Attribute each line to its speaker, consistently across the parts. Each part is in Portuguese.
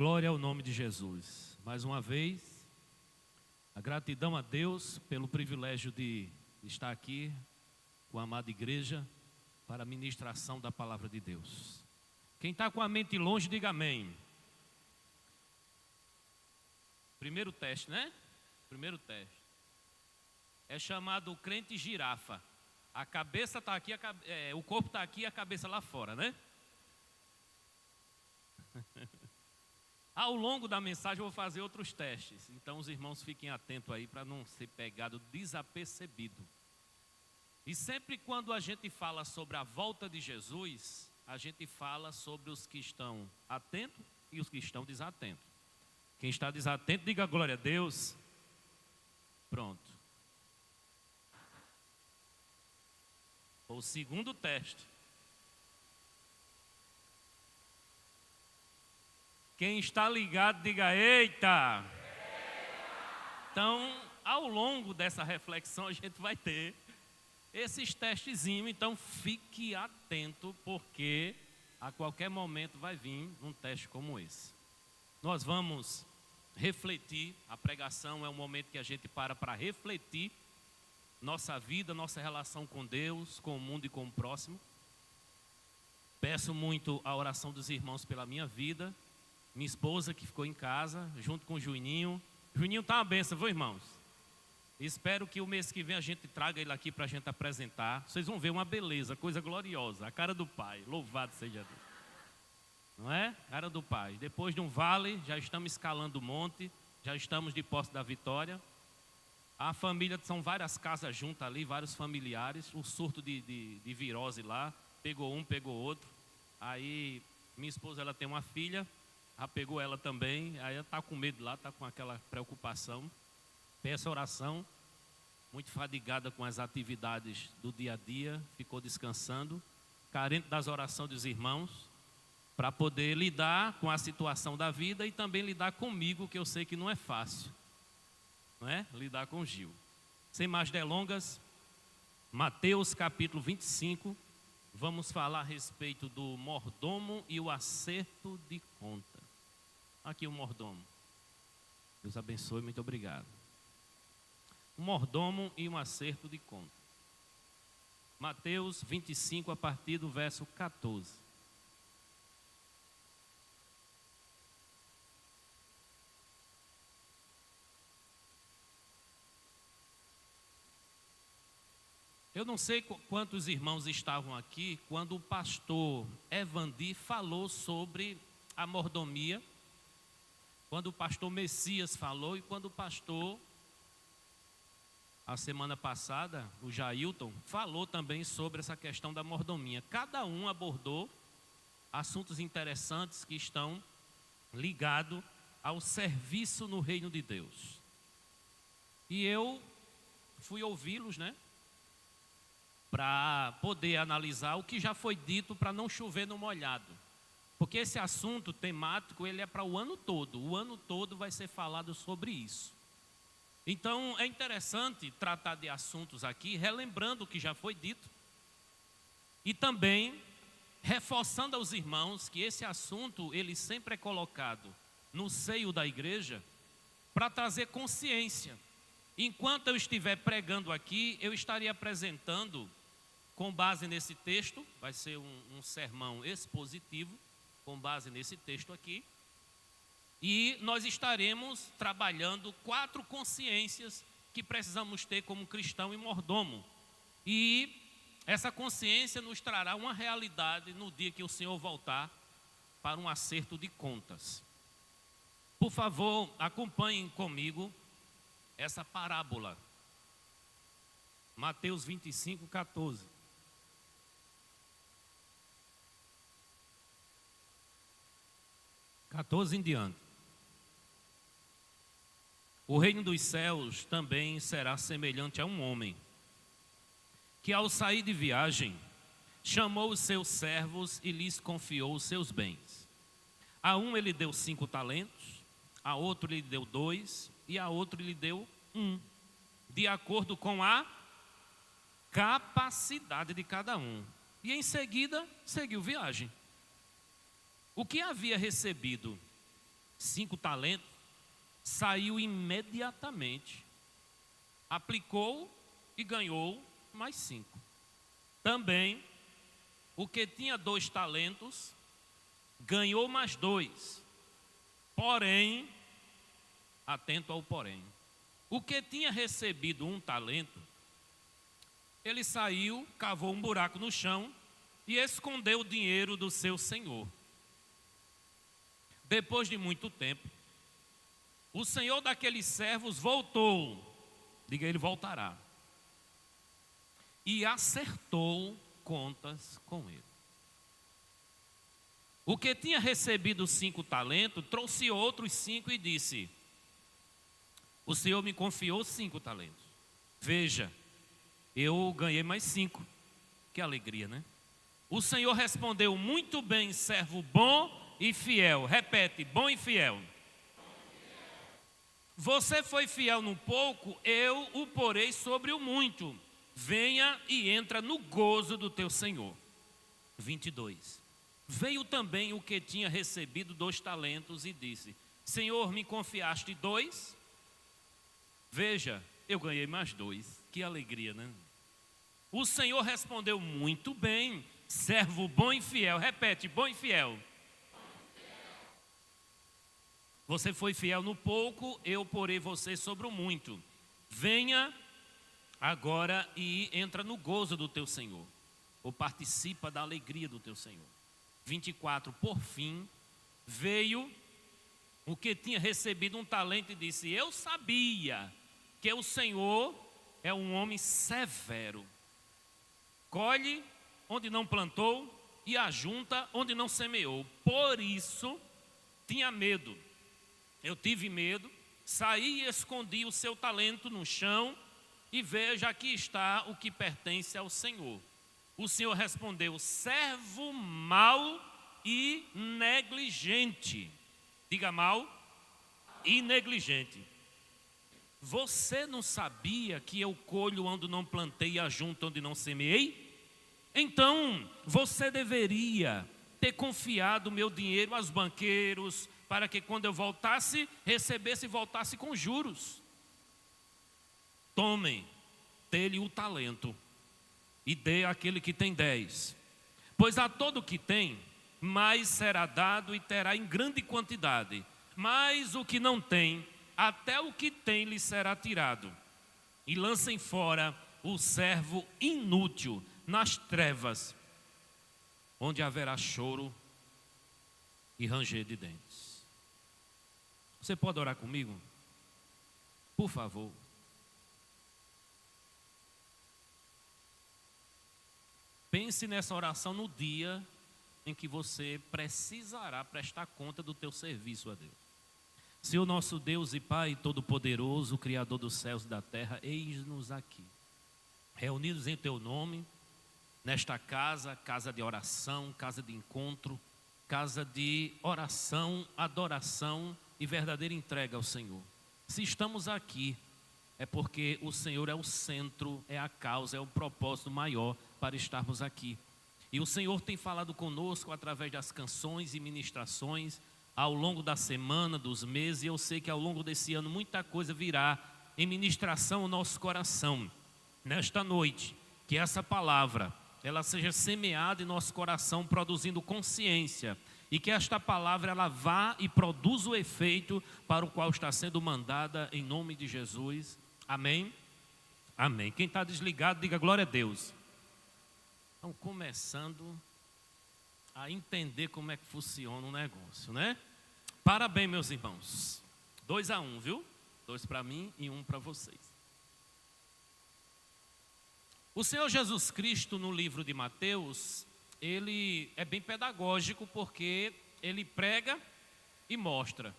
Speaker 1: Glória ao nome de Jesus. Mais uma vez, a gratidão a Deus pelo privilégio de estar aqui com a amada igreja para a ministração da palavra de Deus. Quem está com a mente longe, diga amém. Primeiro teste, né? Primeiro teste. É chamado crente girafa. A cabeça está aqui, o corpo está aqui e a cabeça lá fora, né? Ao longo da mensagem eu vou fazer outros testes. Então os irmãos fiquem atentos aí para não ser pegado desapercebido. E sempre quando a gente fala sobre a volta de Jesus, a gente fala sobre os que estão atentos e os que estão desatentos. Quem está desatento, diga glória a Deus. Pronto. O segundo teste. Quem está ligado, diga eita. Então, ao longo dessa reflexão, a gente vai ter esses testezinhos. Então, fique atento, porque a qualquer momento vai vir um teste como esse. Nós vamos refletir. A pregação é um momento que a gente para refletir nossa vida, nossa relação com Deus, com o mundo e com o próximo. Peço muito a oração dos irmãos pela minha vida. Minha esposa que ficou em casa, junto com o Juninho. Juninho está uma benção, viu, irmãos? Espero que o mês que vem a gente traga ele aqui para a gente apresentar. Vocês vão ver uma beleza, coisa gloriosa. A cara do Pai, louvado seja Deus. Não é? Cara do Pai. Depois de um vale, já estamos escalando o monte. Já estamos de posse da vitória. A família, são várias casas juntas ali, vários familiares. O surto de virose lá, pegou um, pegou outro. Aí, minha esposa, ela tem uma filha. Já pegou ela também, aí ela está com medo lá, está com aquela preocupação. Peço oração, muito fadigada com as atividades do dia a dia, ficou descansando, carente das orações dos irmãos, para poder lidar com a situação da vida e também lidar comigo, que eu sei que não é fácil, não é? Lidar com o Gil. Sem mais delongas, Mateus capítulo 25, vamos falar a respeito do mordomo e o acerto de conta. Aqui o mordomo. Deus abençoe, muito obrigado. Um mordomo e um acerto de conta. Mateus 25, a partir do verso 14. Eu não sei quantos irmãos estavam aqui quando o pastor Evandi falou sobre a mordomia. Quando o pastor Messias falou e quando o pastor, a semana passada, o Jailton, falou também sobre essa questão da mordomia. Cada um abordou assuntos interessantes que estão ligados ao serviço no reino de Deus. E eu fui ouvi-los, né? Para poder analisar o que já foi dito para não chover no molhado. Porque esse assunto temático, ele é para o ano todo. O ano todo vai ser falado sobre isso. Então, é interessante tratar de assuntos aqui, relembrando o que já foi dito. E também reforçando aos irmãos que esse assunto, ele sempre é colocado no seio da igreja para trazer consciência. Enquanto eu estiver pregando aqui, eu estaria apresentando, com base nesse texto, vai ser um sermão expositivo, com base nesse texto aqui, e nós estaremos trabalhando 4 consciências que precisamos ter como cristão e mordomo. E essa consciência nos trará uma realidade no dia que o Senhor voltar para um acerto de contas. Por favor, acompanhem comigo essa parábola. Mateus 25, 14. Em diante. O reino dos céus também será semelhante a um homem que, ao sair de viagem, chamou os seus servos e lhes confiou os seus bens. A um ele deu 5 talentos, a outro lhe deu 2 e a outro lhe deu 1, de acordo com a capacidade de cada um. E em seguida seguiu viagem. O que havia recebido 5 talentos, saiu imediatamente, aplicou e ganhou mais 5. Também, o que tinha 2 talentos, ganhou mais 2. Porém, atento ao porém, o que tinha recebido 1 talento, ele saiu, cavou um buraco no chão e escondeu o dinheiro do seu senhor. Depois de muito tempo, o senhor daqueles servos voltou, diga, ele voltará, e acertou contas com ele. O que tinha recebido 5 talentos, trouxe outros 5 e disse: o senhor me confiou 5 talentos. Veja, eu ganhei mais 5. Que alegria, né? O senhor respondeu: muito bem, servo bom e fiel. Repete, bom e fiel. Você foi fiel no pouco, eu o porei sobre o muito. Venha e entra no gozo do teu senhor. 22. Veio também o que tinha recebido 2 talentos e disse: Senhor, me confiaste 2? Veja, eu ganhei mais 2. Que alegria, né? O Senhor respondeu: muito bem, servo bom e fiel. Repete, bom e fiel. Você foi fiel no pouco, eu porei você sobre o muito. Venha agora e entra no gozo do teu Senhor, ou participa da alegria do teu Senhor. 24, por fim, veio o que tinha recebido 1 talento e disse: eu sabia que o Senhor é um homem severo. Colhe onde não plantou e ajunta onde não semeou. Por isso, tinha medo. Eu tive medo, saí e escondi o seu talento no chão, e veja, aqui está o que pertence ao Senhor. O Senhor respondeu: servo mau e negligente. Diga, mau e negligente. Você não sabia que eu colho onde não plantei e ajunto onde não semeei? Então, você deveria ter confiado o meu dinheiro aos banqueiros, para que quando eu voltasse, recebesse e voltasse com juros. Tomem dele o talento e dê àquele que tem 10. Pois a todo que tem, mais será dado e terá em grande quantidade. Mas o que não tem, até o que tem lhe será tirado. E lancem fora o servo inútil nas trevas, onde haverá choro e ranger de dentes. Você pode orar comigo? Por favor. Pense nessa oração no dia em que você precisará prestar conta do teu serviço a Deus. Senhor nosso Deus e Pai Todo-Poderoso, Criador dos céus e da terra, eis-nos aqui, reunidos em Teu nome, nesta casa, casa de oração, casa de encontro, casa de oração, adoração e verdadeira entrega ao Senhor. Se estamos aqui, é porque o Senhor é o centro, é a causa, é o propósito maior para estarmos aqui. E o Senhor tem falado conosco através das canções e ministrações, ao longo da semana, dos meses, e eu sei que ao longo desse ano muita coisa virá em ministração ao nosso coração. Nesta noite, que essa palavra, ela seja semeada em nosso coração, produzindo consciência, e que esta palavra ela vá e produza o efeito para o qual está sendo mandada, em nome de Jesus. Amém? Amém. Quem está desligado, diga glória a Deus. Estão começando a entender como é que funciona o negócio, né? Parabéns, meus irmãos. 2-1, viu? 2 para mim e 1 para vocês. O Senhor Jesus Cristo, no livro de Mateus, ele é bem pedagógico, porque ele prega e mostra.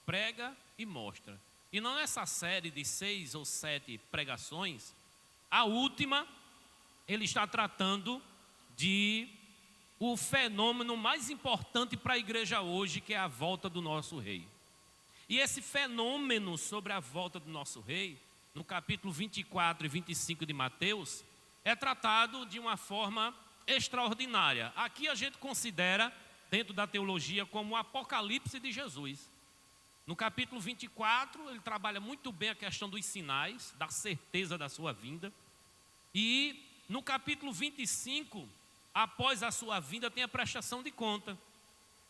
Speaker 1: Prega e mostra. E não nessa série de 6 ou 7 pregações, a última, ele está tratando de o fenômeno mais importante para a igreja hoje, que é a volta do nosso rei. E esse fenômeno sobre a volta do nosso rei, no capítulo 24 e 25 de Mateus, é tratado de uma forma extraordinária. Aqui a gente considera, dentro da teologia, como o apocalipse de Jesus. No capítulo 24, ele trabalha muito bem a questão dos sinais, da certeza da sua vinda. E no capítulo 25, após a sua vinda, tem a prestação de conta.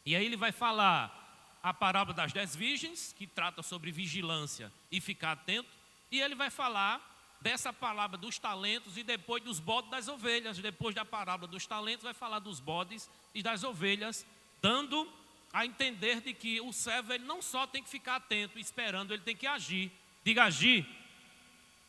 Speaker 1: E aí ele vai falar a parábola das 10 virgens, que trata sobre vigilância e ficar atento. E ele vai falar dessa palavra dos talentos e depois dos bodes das ovelhas. Depois da parábola dos talentos, vai falar dos bodes e das ovelhas, dando a entender de que o servo ele não só tem que ficar atento, esperando, ele tem que agir. Diga agir.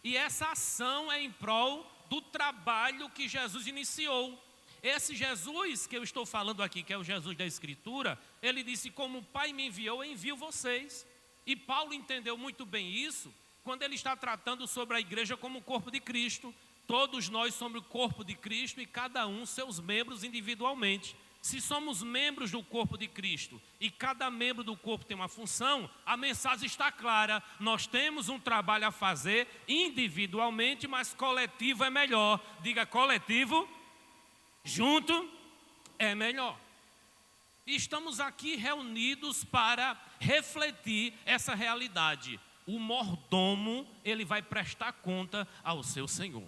Speaker 1: E essa ação é em prol do trabalho que Jesus iniciou. Esse Jesus que eu estou falando aqui, que é o Jesus da Escritura, ele disse: como o Pai me enviou, eu envio vocês. E Paulo entendeu muito bem isso, quando ele está tratando sobre a igreja como o corpo de Cristo. Todos nós somos o corpo de Cristo e cada um seus membros individualmente. Se somos membros do corpo de Cristo e cada membro do corpo tem uma função, a mensagem está clara. Nós temos um trabalho a fazer individualmente, mas coletivo é melhor. Diga coletivo, junto é melhor. E estamos aqui reunidos para refletir essa realidade. O mordomo, ele vai prestar conta ao seu Senhor.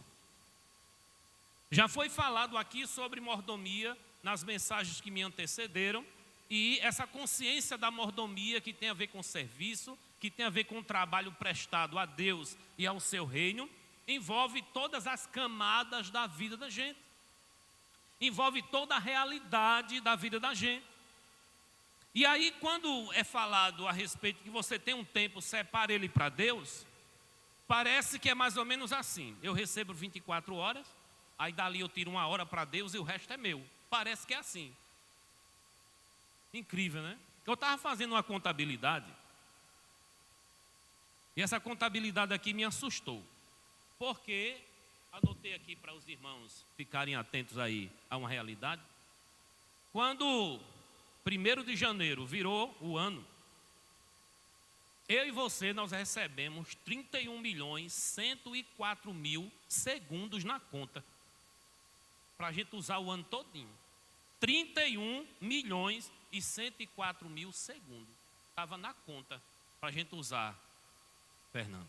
Speaker 1: Já foi falado aqui sobre mordomia nas mensagens que me antecederam, e essa consciência da mordomia que tem a ver com serviço, que tem a ver com o trabalho prestado a Deus e ao seu reino, envolve todas as camadas da vida da gente, envolve toda a realidade da vida da gente. E aí, quando é falado a respeito que você tem um tempo, separa ele para Deus, parece que é mais ou menos assim: eu recebo 24 horas, aí dali eu tiro 1 hora para Deus e o resto é meu. Parece que é assim. Incrível, né? Eu estava fazendo uma contabilidade, e essa contabilidade aqui me assustou, porque anotei aqui para os irmãos ficarem atentos aí a uma realidade. Quando 1º de janeiro virou o ano, eu e você, nós recebemos 31.104.000 segundos na conta, para a gente usar o ano todinho. 31.104.000 segundos. Estava na conta para a gente usar, Fernando.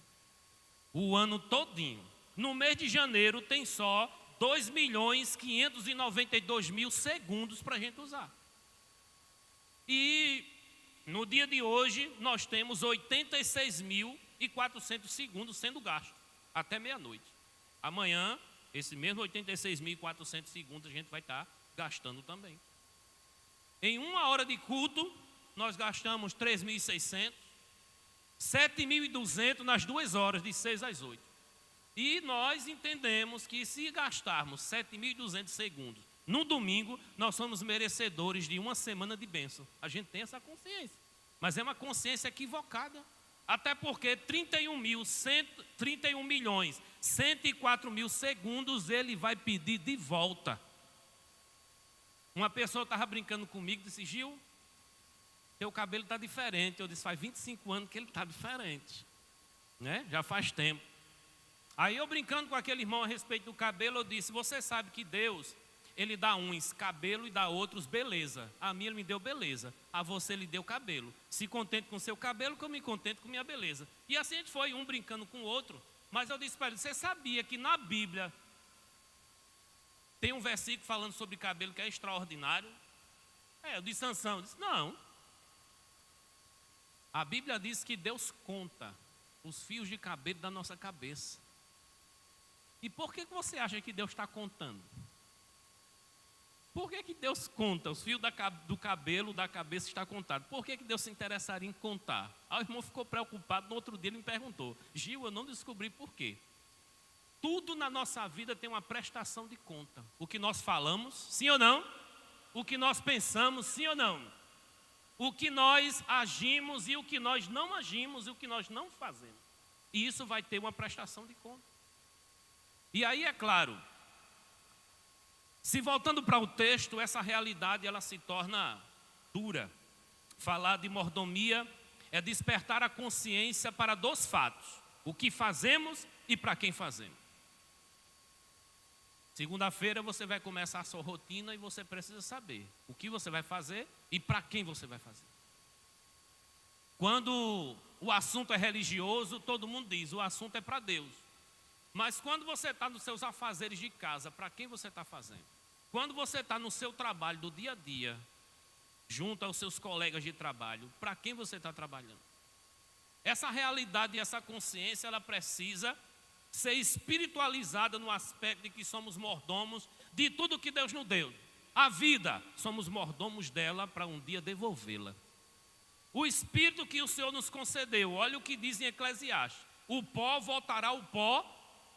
Speaker 1: O ano todinho. No mês de janeiro tem só 2.592.000 segundos para a gente usar. E no dia de hoje nós temos 86.400 segundos sendo gastos até meia-noite. Amanhã, esse mesmo 86.400 segundos a gente vai estar gastando também. Em 1 hora de culto, nós gastamos 3.600, 7.200 nas 2 horas, de 6 às 8. E nós entendemos que se gastarmos 7.200 segundos no domingo, nós somos merecedores de 1 semana de bênção. A gente tem essa consciência, mas é uma consciência equivocada. Até porque 31.104.000 segundos ele vai pedir de volta. Uma pessoa estava brincando comigo, disse: Gil, teu cabelo está diferente. Eu disse: faz 25 anos que ele está diferente, né? Já faz tempo. Aí eu brincando com aquele irmão a respeito do cabelo, eu disse: você sabe que Deus, ele dá uns cabelo e dá outros beleza. A mim ele me deu beleza, a você ele deu cabelo. Se contente com seu cabelo, que eu me contento com minha beleza. E assim a gente foi, um brincando com o outro. Mas eu disse para ele: você sabia que na Bíblia tem um versículo falando sobre cabelo que é extraordinário? Eu disse: Sansão. Eu disse: não. A Bíblia diz que Deus conta os fios de cabelo da nossa cabeça. E por que você acha que Deus está contando? Por que Deus conta? Os fios do cabelo da cabeça está contado. Por que Deus se interessaria em contar? Aí o irmão ficou preocupado. No outro dia ele me perguntou: Gil, eu não descobri por quê. Tudo na nossa vida tem uma prestação de conta. O que nós falamos, sim ou não? O que nós pensamos, sim ou não? O que nós agimos e o que nós não agimos e o que nós não fazemos. E isso vai ter uma prestação de conta. E aí, é claro, se voltando para o texto, essa realidade ela se torna dura. Falar de mordomia é despertar a consciência para 2 fatos: o que fazemos e para quem fazemos. Segunda-feira você vai começar a sua rotina e você precisa saber o que você vai fazer e para quem você vai fazer. Quando o assunto é religioso, todo mundo diz, o assunto é para Deus. Mas quando você está nos seus afazeres de casa, para quem você está fazendo? Quando você está no seu trabalho do dia a dia, junto aos seus colegas de trabalho, para quem você está trabalhando? Essa realidade e essa consciência, ela precisa ser espiritualizada no aspecto de que somos mordomos de tudo que Deus nos deu. A vida, somos mordomos dela para um dia devolvê-la. O Espírito que o Senhor nos concedeu, olha o que diz em Eclesiastes: o pó voltará ao pó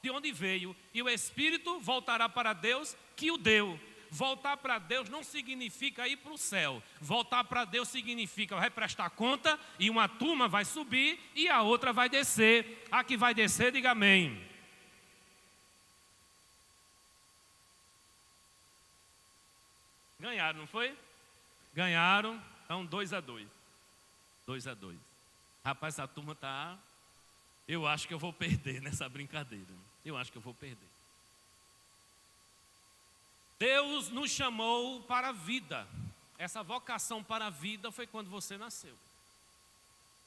Speaker 1: de onde veio, e o Espírito voltará para Deus que o deu. Voltar para Deus não significa ir para o céu. Voltar para Deus significa vai prestar conta e uma turma vai subir e a outra vai descer. A que vai descer, diga amém. Ganharam, não foi? Ganharam, então 2-2. 2-2. Rapaz, essa turma está... Eu acho que eu vou perder nessa brincadeira. Eu acho que eu vou perder. Deus nos chamou para a vida. Essa vocação para a vida foi quando você nasceu.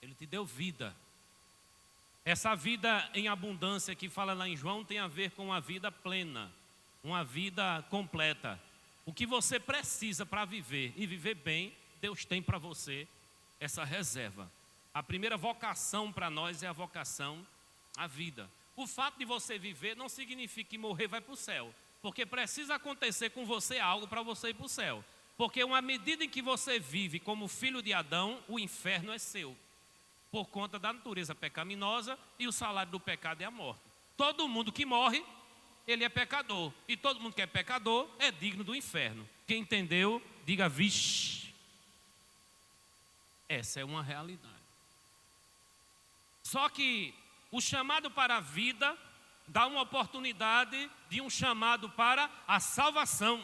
Speaker 1: Ele te deu vida. Essa vida em abundância que fala lá em João tem a ver com uma vida plena, uma vida completa. O que você precisa para viver e viver bem, Deus tem para você essa reserva. A primeira vocação para nós é a vocação à vida. O fato de você viver não significa que morrer vai para o céu. Porque precisa acontecer com você algo para você ir para o céu. Porque uma medida em que você vive como filho de Adão, o inferno é seu. Por conta da natureza pecaminosa e o salário do pecado é a morte. Todo mundo que morre, ele é pecador. E todo mundo que é pecador é digno do inferno. Quem entendeu, diga vixe. Essa é uma realidade. Só que o chamado para a vida dá uma oportunidade de um chamado para a salvação.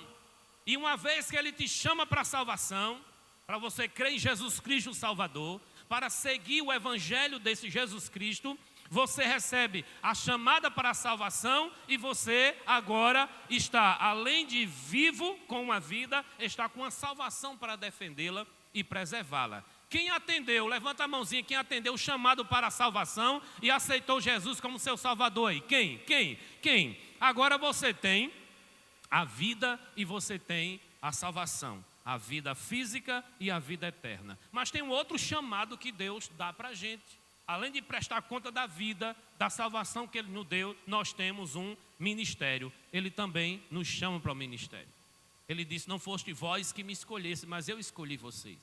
Speaker 1: E uma vez que Ele te chama para a salvação, para você crer em Jesus Cristo o Salvador, para seguir o Evangelho desse Jesus Cristo, você recebe a chamada para a salvação e você agora está, além de vivo com uma vida, está com a salvação para defendê-la e preservá-la. Quem atendeu, levanta a mãozinha, quem atendeu o chamado para a salvação e aceitou Jesus como seu Salvador aí? Quem? Agora você tem a vida e você tem a salvação. A vida física e a vida eterna. Mas tem um outro chamado que Deus dá para a gente. Além de prestar conta da vida, da salvação que Ele nos deu, nós temos um ministério. Ele também nos chama para o ministério. Ele disse, não foste vós que me escolhesse, mas eu escolhi vocês.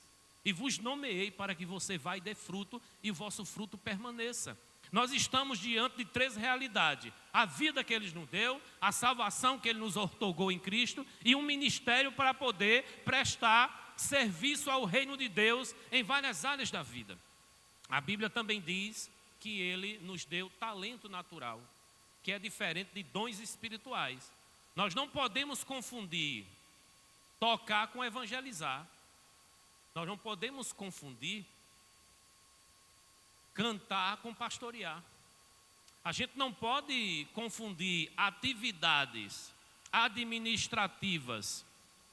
Speaker 1: E vos nomeei para que você vá e dê fruto e o vosso fruto permaneça. Nós estamos diante de 3 realidades. A vida que Ele nos deu, a salvação que Ele nos outorgou em Cristo e um ministério para poder prestar serviço ao reino de Deus em várias áreas da vida. A Bíblia também diz que Ele nos deu talento natural, que é diferente de dons espirituais. Nós não podemos confundir tocar com evangelizar. Nós não podemos confundir cantar com pastorear. A gente não pode confundir atividades administrativas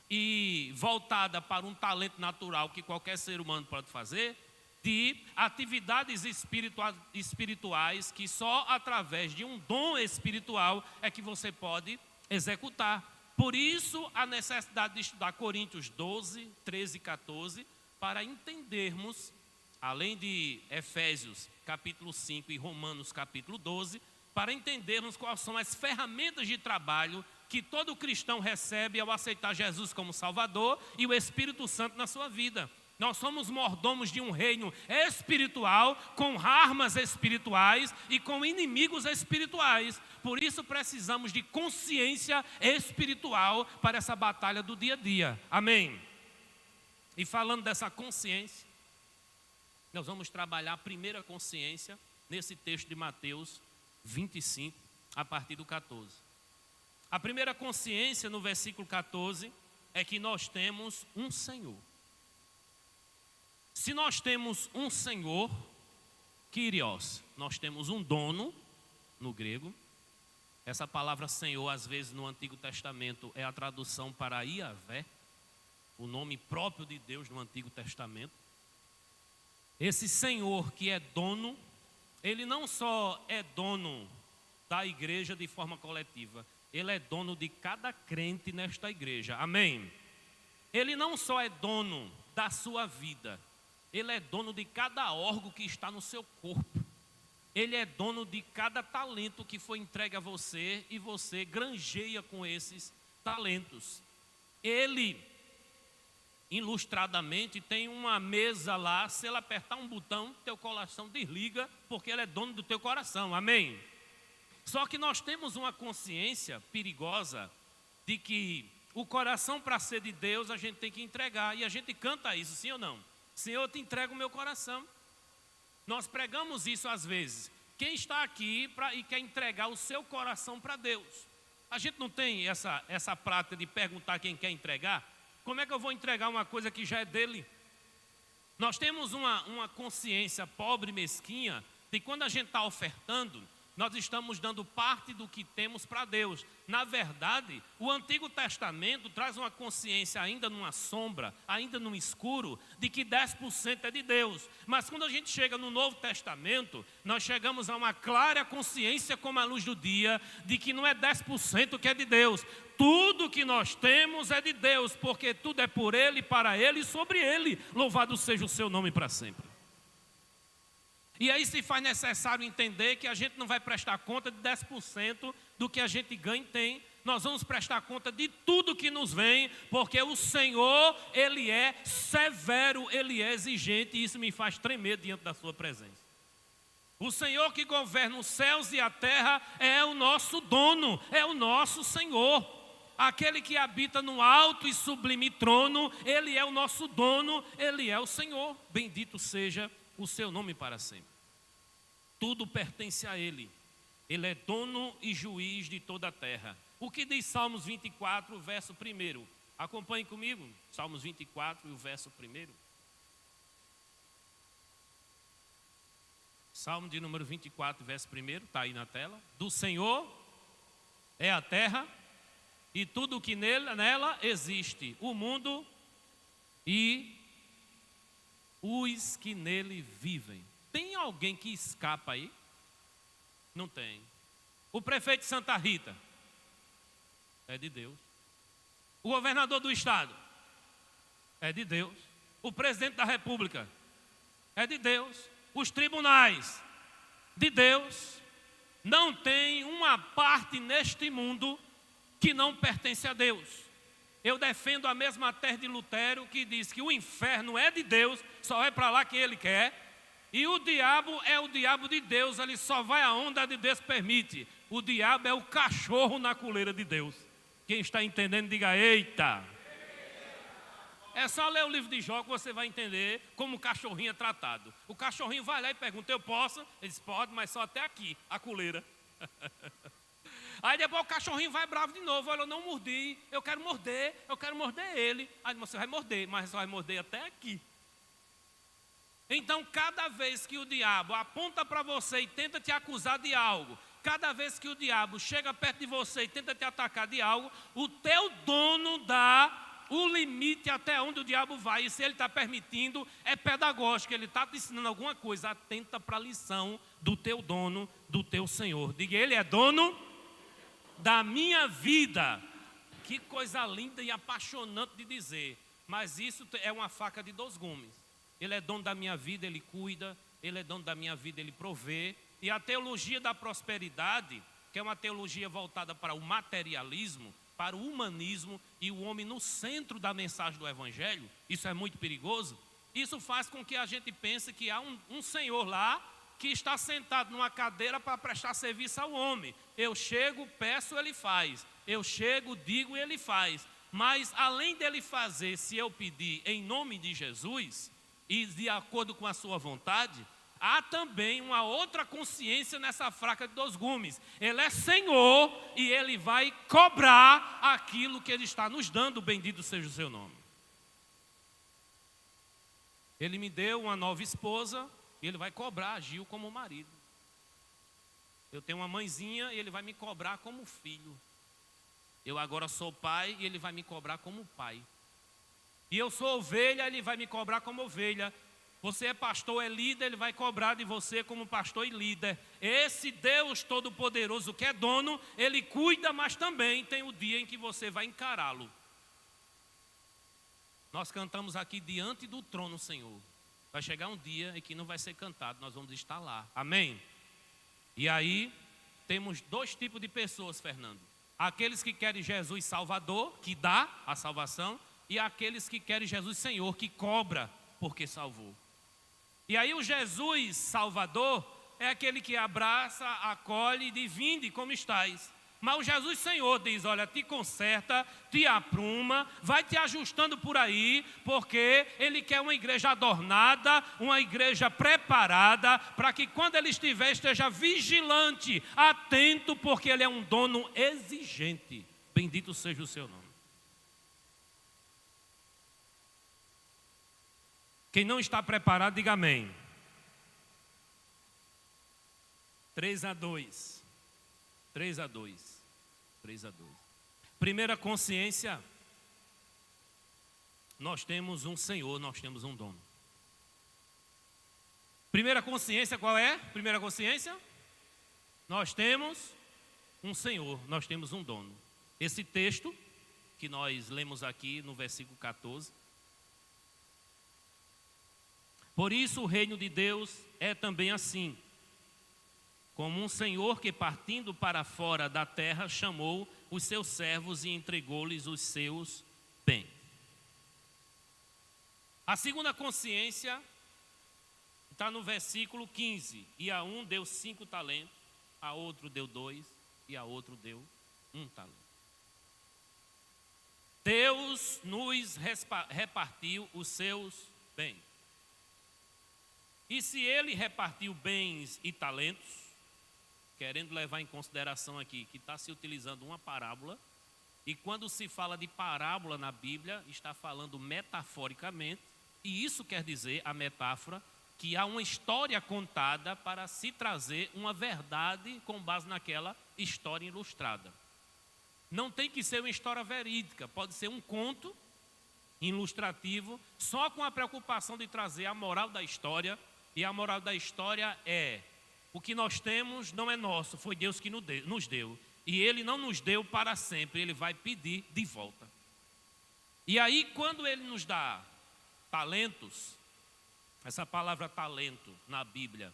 Speaker 1: e voltada para um talento natural que qualquer ser humano pode fazer, de atividades espirituais que só através de um dom espiritual é que você pode executar. Por isso, a necessidade de estudar Coríntios 12, 13 e 14, para entendermos, além de Efésios capítulo 5 e Romanos capítulo 12, para entendermos quais são as ferramentas de trabalho que todo cristão recebe ao aceitar Jesus como Salvador e o Espírito Santo na sua vida. Nós somos mordomos de um reino espiritual, com armas espirituais e com inimigos espirituais. Por isso precisamos de consciência espiritual para essa batalha do dia a dia. Amém? E falando dessa consciência, nós vamos trabalhar a primeira consciência nesse texto de Mateus 25, a partir do 14. A primeira consciência no versículo 14 é que nós temos um Senhor. Se nós temos um Senhor, Kyrios, nós temos um dono, no grego. Essa palavra Senhor, às vezes no Antigo Testamento, é a tradução para Iavé, o nome próprio de Deus no Antigo Testamento. Esse Senhor que é dono, Ele não só é dono da igreja de forma coletiva, Ele é dono de cada crente nesta igreja, amém? Ele não só é dono da sua vida, Ele é dono de cada órgão que está no seu corpo. Ele é dono de cada talento que foi entregue a você e você granjeia com esses talentos. Ele, ilustradamente, tem uma mesa lá, se ele apertar um botão, teu coração desliga, porque ele é dono do teu coração, amém? Só que nós temos uma consciência perigosa de que o coração, para ser de Deus, a gente tem que entregar, e a gente canta isso, sim ou não? Senhor, eu te entrego o meu coração. Nós pregamos isso às vezes. Quem está aqui e quer entregar o seu coração para Deus? A gente não tem essa prática de perguntar quem quer entregar. Como é que eu vou entregar uma coisa que já é dele? Nós temos uma consciência pobre e mesquinha de quando a gente está ofertando, nós estamos dando parte do que temos para Deus. Na verdade, o Antigo Testamento traz uma consciência ainda numa sombra, ainda no escuro, de que 10% é de Deus. Mas quando a gente chega no Novo Testamento, nós chegamos a uma clara consciência, como a luz do dia, de que não é 10% que é de Deus. Tudo que nós temos é de Deus, porque tudo é por Ele, para Ele e sobre Ele. Louvado seja o seu nome para sempre. E aí se faz necessário entender que a gente não vai prestar conta de 10% do que a gente ganha e tem. Nós vamos prestar conta de tudo que nos vem, porque o Senhor, Ele é severo, Ele é exigente, e isso me faz tremer diante da sua presença. O Senhor que governa os céus e a terra é o nosso dono, é o nosso Senhor. Aquele que habita no alto e sublime trono, Ele é o nosso dono, Ele é o Senhor. Bendito seja o seu nome para sempre. Tudo pertence a Ele. Ele é dono e juiz de toda a terra. O que diz Salmos 24, verso 1? Acompanhe comigo, Salmos 24 e o verso 1. Salmo de número 24, verso 1, está aí na tela. Do Senhor é a terra e tudo o que nela existe, o mundo e os que nele vivem. Tem alguém que escapa aí? Não tem. O prefeito de Santa Rita é de Deus. O governador do estado é de Deus. O presidente da república é de Deus. Os tribunais de Deus. Não tem uma parte neste mundo que não pertence a Deus. Eu defendo a mesma tese de Lutero, que diz que o inferno é de Deus, só é para lá quem ele quer. E o diabo é o diabo de Deus, ele só vai aonde a de Deus permite. O diabo é o cachorro na coleira de Deus. Quem está entendendo, diga eita. É só ler o livro de Jó que você vai entender como o cachorrinho é tratado. O cachorrinho vai lá e pergunta, eu posso? Ele diz, pode, mas só até aqui, a coleira. Aí depois o cachorrinho vai bravo de novo, olha, eu não mordi, eu quero morder ele. Aí você vai morder, mas só vai morder até aqui. Então, cada vez que o diabo aponta para você e tenta te acusar de algo, cada vez que o diabo chega perto de você e tenta te atacar de algo, o teu dono dá o limite até onde o diabo vai. E se ele está permitindo, é pedagógico, ele está te ensinando alguma coisa. Atenta para a lição do teu dono, do teu Senhor. Diga, Ele é dono da minha vida. Que coisa linda e apaixonante de dizer. Mas isso é uma faca de dois gumes. Ele é dono da minha vida, Ele cuida. Ele é dono da minha vida, Ele provê. E a teologia da prosperidade, que é uma teologia voltada para o materialismo, para o humanismo e o homem no centro da mensagem do Evangelho, isso é muito perigoso. Isso faz com que a gente pense que há um Senhor lá que está sentado numa cadeira para prestar serviço ao homem. Eu chego, peço, Ele faz. Eu chego, digo e Ele faz. Mas além dele fazer, se eu pedir em nome de Jesus e de acordo com a sua vontade, há também uma outra consciência nessa faca de dois gumes. Ele é Senhor e Ele vai cobrar aquilo que Ele está nos dando, bendito seja o seu nome. Ele me deu uma nova esposa e Ele vai cobrar a Gil como marido. Eu tenho uma mãezinha e Ele vai me cobrar como filho. Eu agora sou pai e Ele vai me cobrar como pai. E eu sou ovelha, Ele vai me cobrar como ovelha. Você é pastor, é líder, ele vai cobrar de você como pastor e líder. Esse Deus Todo-Poderoso que é dono, ele cuida, mas também tem o dia em que você vai encará-lo. Nós cantamos aqui diante do trono, Senhor. Vai chegar um dia em que não vai ser cantado, nós vamos estar lá. Amém? E aí, temos dois tipos de pessoas, Fernando. Aqueles que querem Jesus Salvador, que dá a salvação, e aqueles que querem Jesus Senhor, que cobra porque salvou. E aí o Jesus Salvador é aquele que abraça, acolhe e diz: vinde como estais. Mas o Jesus Senhor diz: olha, te conserta, te apruma, vai te ajustando por aí, porque Ele quer uma igreja adornada, uma igreja preparada, para que quando Ele esteja vigilante, atento, porque Ele é um dono exigente. Bendito seja o seu nome. Quem não está preparado, diga amém. 3-2. 3-2. 3-2. Primeira consciência. Nós temos um Senhor, nós temos um dono. Primeira consciência, qual é? Primeira consciência? Nós temos um Senhor, nós temos um dono. Esse texto que nós lemos aqui no versículo 14. Por isso o reino de Deus é também assim, como um senhor que partindo para fora da terra chamou os seus servos e entregou-lhes os seus bens. A segunda consciência está no versículo 15. E a um deu 5 talentos, a outro deu 2 e a outro deu 1 talento. Deus nos repartiu os seus bens. E se Ele repartiu bens e talentos, querendo levar em consideração aqui que está se utilizando uma parábola, e quando se fala de parábola na Bíblia, está falando metaforicamente, e isso quer dizer, a metáfora, que há uma história contada para se trazer uma verdade com base naquela história ilustrada. Não tem que ser uma história verídica, pode ser um conto ilustrativo, só com a preocupação de trazer a moral da história, e a moral da história é: o que nós temos não é nosso, foi Deus que nos deu. E Ele não nos deu para sempre, Ele vai pedir de volta. E aí, quando Ele nos dá talentos, essa palavra talento na Bíblia,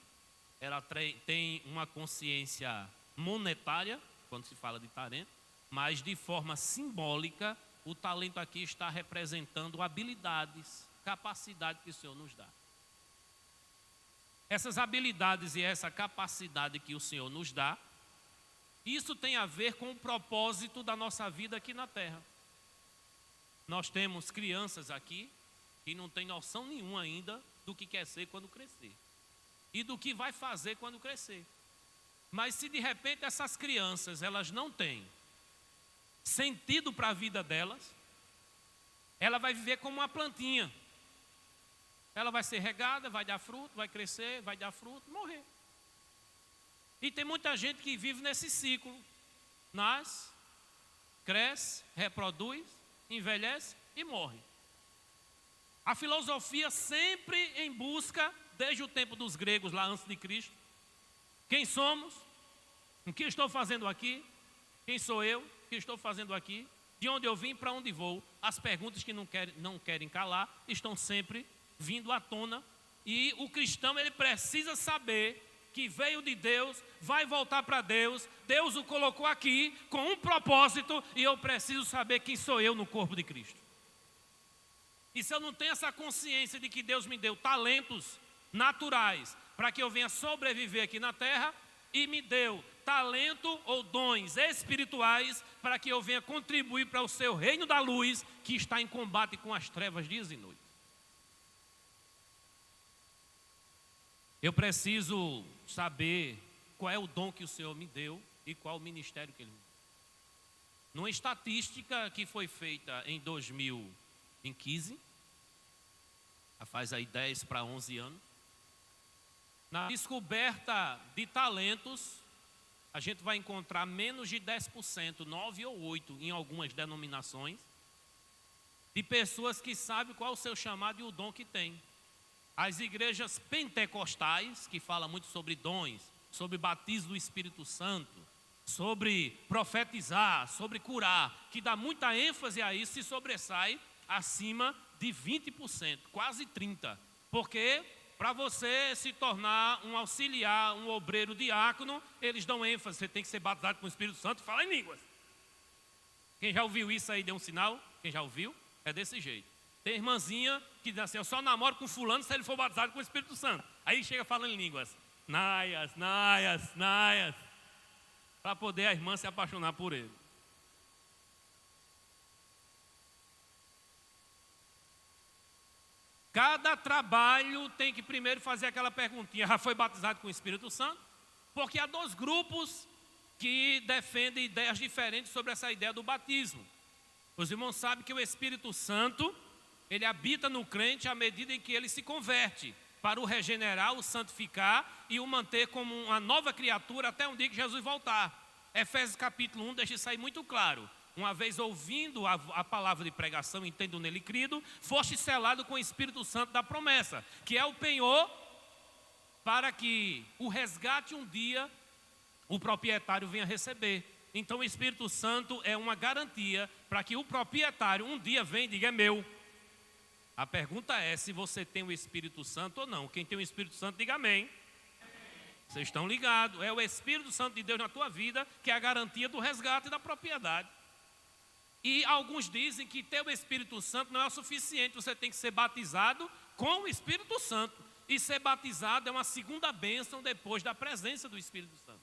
Speaker 1: ela tem uma consciência monetária, quando se fala de talento, mas de forma simbólica, o talento aqui está representando habilidades, capacidade que o Senhor nos dá. Essas habilidades e essa capacidade que o Senhor nos dá, isso tem a ver com o propósito da nossa vida aqui na terra. Nós temos crianças aqui que não têm noção nenhuma ainda do que quer ser quando crescer. E do que vai fazer quando crescer. Mas se de repente essas crianças, elas não têm sentido para a vida delas, ela vai viver como uma plantinha. Ela vai ser regada, vai dar fruto, vai crescer, vai dar fruto, morrer. E tem muita gente que vive nesse ciclo. Nasce, cresce, reproduz, envelhece e morre. A filosofia sempre em busca, desde o tempo dos gregos, lá antes de Cristo. Quem somos? O que estou fazendo aqui? Quem sou eu? O que estou fazendo aqui? De onde eu vim, para onde vou? As perguntas que não querem calar estão sempre vindo à tona, e o cristão ele precisa saber que veio de Deus, vai voltar para Deus, Deus o colocou aqui com um propósito, e eu preciso saber quem sou eu no corpo de Cristo. E se eu não tenho essa consciência de que Deus me deu talentos naturais para que eu venha sobreviver aqui na terra, e me deu talento ou dons espirituais para que eu venha contribuir para o seu reino da luz, que está em combate com as trevas dias e noites. Eu preciso saber qual é o dom que o Senhor me deu e qual o ministério que Ele me deu. Numa estatística que foi feita em 2015, já faz aí 10 para 11 anos, na descoberta de talentos, a gente vai encontrar menos de 10%, 9 ou 8 em algumas denominações, de pessoas que sabem qual é o seu chamado e o dom que tem. As igrejas pentecostais, que falam muito sobre dons, sobre batismo do Espírito Santo, sobre profetizar, sobre curar, que dá muita ênfase a isso, se sobressai acima de 20%, quase 30%. Porque para você se tornar um auxiliar, um obreiro diácono, eles dão ênfase, você tem que ser batizado com o Espírito Santo e falar em línguas. Quem já ouviu isso aí, dê um sinal. Quem já ouviu, é desse jeito. Tem irmãzinha que diz assim, eu só namoro com fulano se ele for batizado com o Espírito Santo. Aí chega falando em línguas. Naias, naias, naias. Para poder a irmã se apaixonar por ele. Cada trabalho tem que primeiro fazer aquela perguntinha, já foi batizado com o Espírito Santo? Porque há dois grupos que defendem ideias diferentes sobre essa ideia do batismo. Os irmãos sabem que o Espírito Santo, ele habita no crente à medida em que ele se converte, para o regenerar, o santificar e o manter como uma nova criatura até um dia que Jesus voltar. Efésios capítulo 1 deixa isso aí muito claro. Uma vez ouvindo a palavra de pregação e tendo nele crido, foste selado com o Espírito Santo da promessa, que é o penhor para que o resgate um dia o proprietário venha receber. Então o Espírito Santo é uma garantia para que o proprietário um dia venha e diga, é meu. A pergunta é se você tem o Espírito Santo ou não. Quem tem o Espírito Santo, diga amém. Vocês estão ligados. É o Espírito Santo de Deus na tua vida que é a garantia do resgate da propriedade. E alguns dizem que ter o Espírito Santo não é o suficiente. Você tem que ser batizado com o Espírito Santo. E ser batizado é uma segunda bênção depois da presença do Espírito Santo.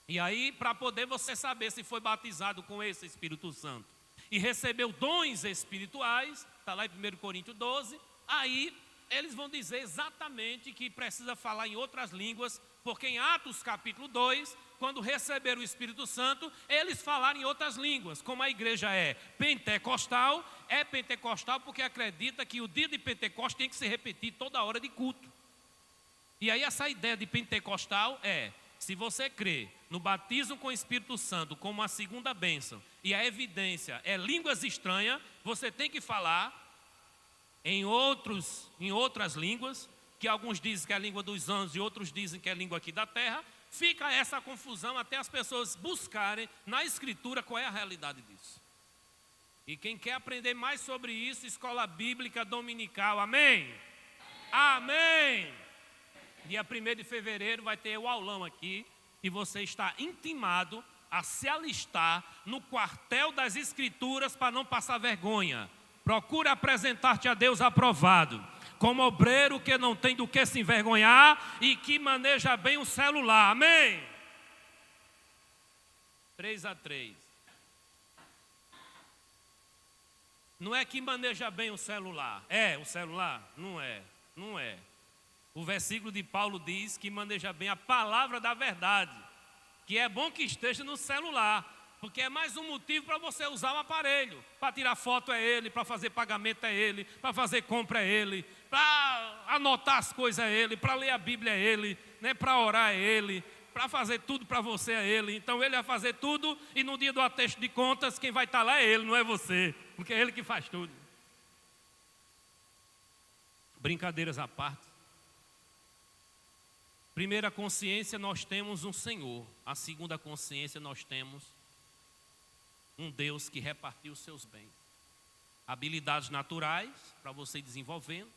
Speaker 1: E aí, para poder você saber se foi batizado com esse Espírito Santo e recebeu dons espirituais, está lá em 1 Coríntios 12, aí eles vão dizer exatamente que precisa falar em outras línguas, porque em Atos capítulo 2, quando receberam o Espírito Santo, eles falaram em outras línguas. Como a igreja é pentecostal porque acredita que o dia de Pentecostes tem que se repetir toda hora de culto. E aí essa ideia de pentecostal é, se você crê no batismo com o Espírito Santo como a segunda bênção e a evidência é línguas estranhas, você tem que falar em outras línguas, que alguns dizem que é a língua dos anjos e outros dizem que é a língua aqui da terra. Fica essa confusão até as pessoas buscarem na Escritura qual é a realidade disso. E quem quer aprender mais sobre isso, Escola Bíblica Dominical, amém? Amém! Dia 1º de fevereiro vai ter o aulão aqui e você está intimado a se alistar no quartel das Escrituras para não passar vergonha. Procura apresentar-te a Deus aprovado, como obreiro que não tem do que se envergonhar e que maneja bem o celular, amém? 3:3. Não é que maneja bem o celular. É o celular? Não é, não é. O versículo de Paulo diz que maneja bem a palavra da verdade, que é bom que esteja no celular, porque é mais um motivo para você usar um aparelho. Para tirar foto é ele, para fazer pagamento é ele, para fazer compra é ele, para anotar as coisas é ele, para ler a Bíblia é ele, né? Para orar é ele, para fazer tudo para você é ele. Então ele vai fazer tudo e no dia do ateste de contas quem vai estar lá é ele, não é você, porque é ele que faz tudo. Brincadeiras à parte. Primeira consciência, nós temos um Senhor. A segunda consciência, nós temos um Deus que repartiu os seus bens. Habilidades naturais para você ir desenvolvendo.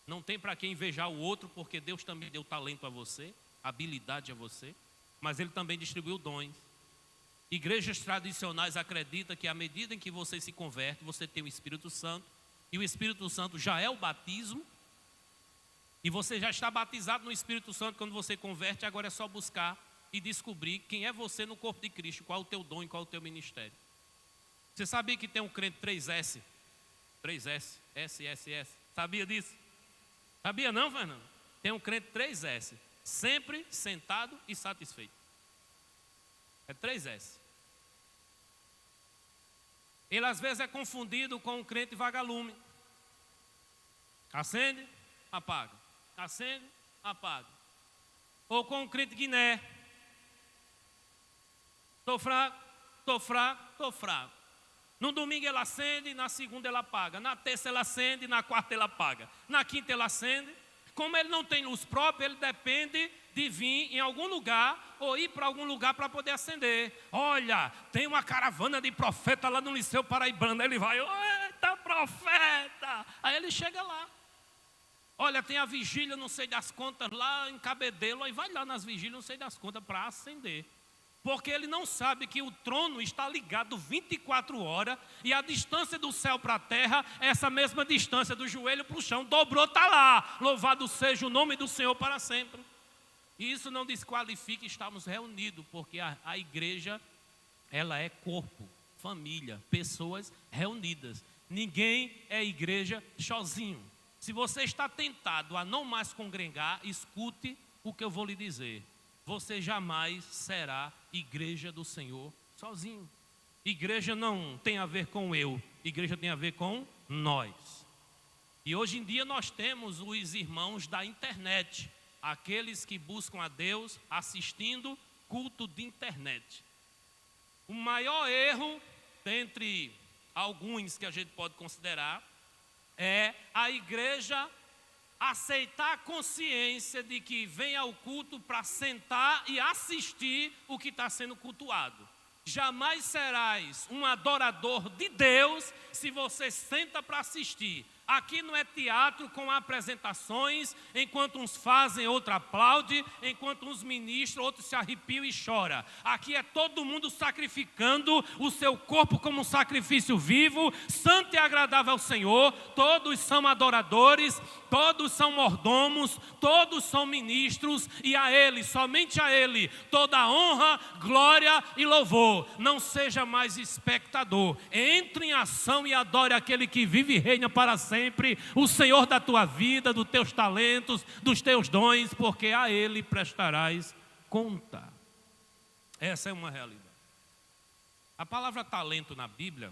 Speaker 1: Não tem para quem invejar o outro, porque Deus também deu talento a você, habilidade a você, mas Ele também distribuiu dons. Igrejas tradicionais acreditam que à medida em que você se converte, você tem o Espírito Santo, e o Espírito Santo já é o batismo, e você já está batizado no Espírito Santo quando você converte, agora é só buscar e descobrir quem é você no corpo de Cristo, qual é o teu dom e qual é o teu ministério. Você sabia que tem um crente 3S? 3S, SSS. Sabia disso? Sabia não, Fernando? Tem um crente 3S, sempre sentado e satisfeito. É 3S. Ele às vezes é confundido com um crente vagalume. Acende, apaga. Acende, apaga. Ou com um crente guiné. Estou fraco, estou fraco, estou fraco. No domingo ele acende, na segunda ele apaga. Na terça ele acende, na quarta ele apaga. Na quinta ele acende. Como ele não tem luz própria, ele depende de vir em algum lugar ou ir para algum lugar para poder acender. Olha, tem uma caravana de profeta lá no Liceu Paraibano. Aí ele vai, eita profeta! Aí ele chega lá. Olha, tem a vigília, não sei das contas, lá em Cabedelo. Aí vai lá nas vigílias, não sei das contas, para acender. Porque ele não sabe que o trono está ligado 24 horas e a distância do céu para a terra é essa mesma distância do joelho para o chão. Dobrou, está lá. Louvado seja o nome do Senhor para sempre. E isso não desqualifica estarmos reunidos, porque a igreja, ela é corpo, família, pessoas reunidas. Ninguém é igreja sozinho. Se você está tentado a não mais congregar, escute o que eu vou lhe dizer. Você jamais será igreja do Senhor sozinho. Igreja não tem a ver com eu, igreja tem a ver com nós. E hoje em dia nós temos os irmãos da internet, aqueles que buscam a Deus assistindo culto de internet. O maior erro, dentre alguns que a gente pode considerar, é a igreja aceitar a consciência de que vem ao culto para sentar e assistir o que está sendo cultuado. Jamais serás um adorador de Deus se você senta para assistir. Aqui não é teatro com apresentações, enquanto uns fazem, outros aplaudem, enquanto uns ministram, outros se arrepiam e choram. Aqui é todo mundo sacrificando o seu corpo como um sacrifício vivo, santo e agradável ao Senhor. Todos são adoradores, todos são mordomos, todos são ministros, e a Ele, somente a Ele, toda honra, glória e louvor. Não seja mais espectador, entre em ação e adore aquele que vive e reina para sempre, o Senhor da tua vida, dos teus talentos, dos teus dons, porque a Ele prestarás conta. Essa é uma realidade. A palavra talento na Bíblia,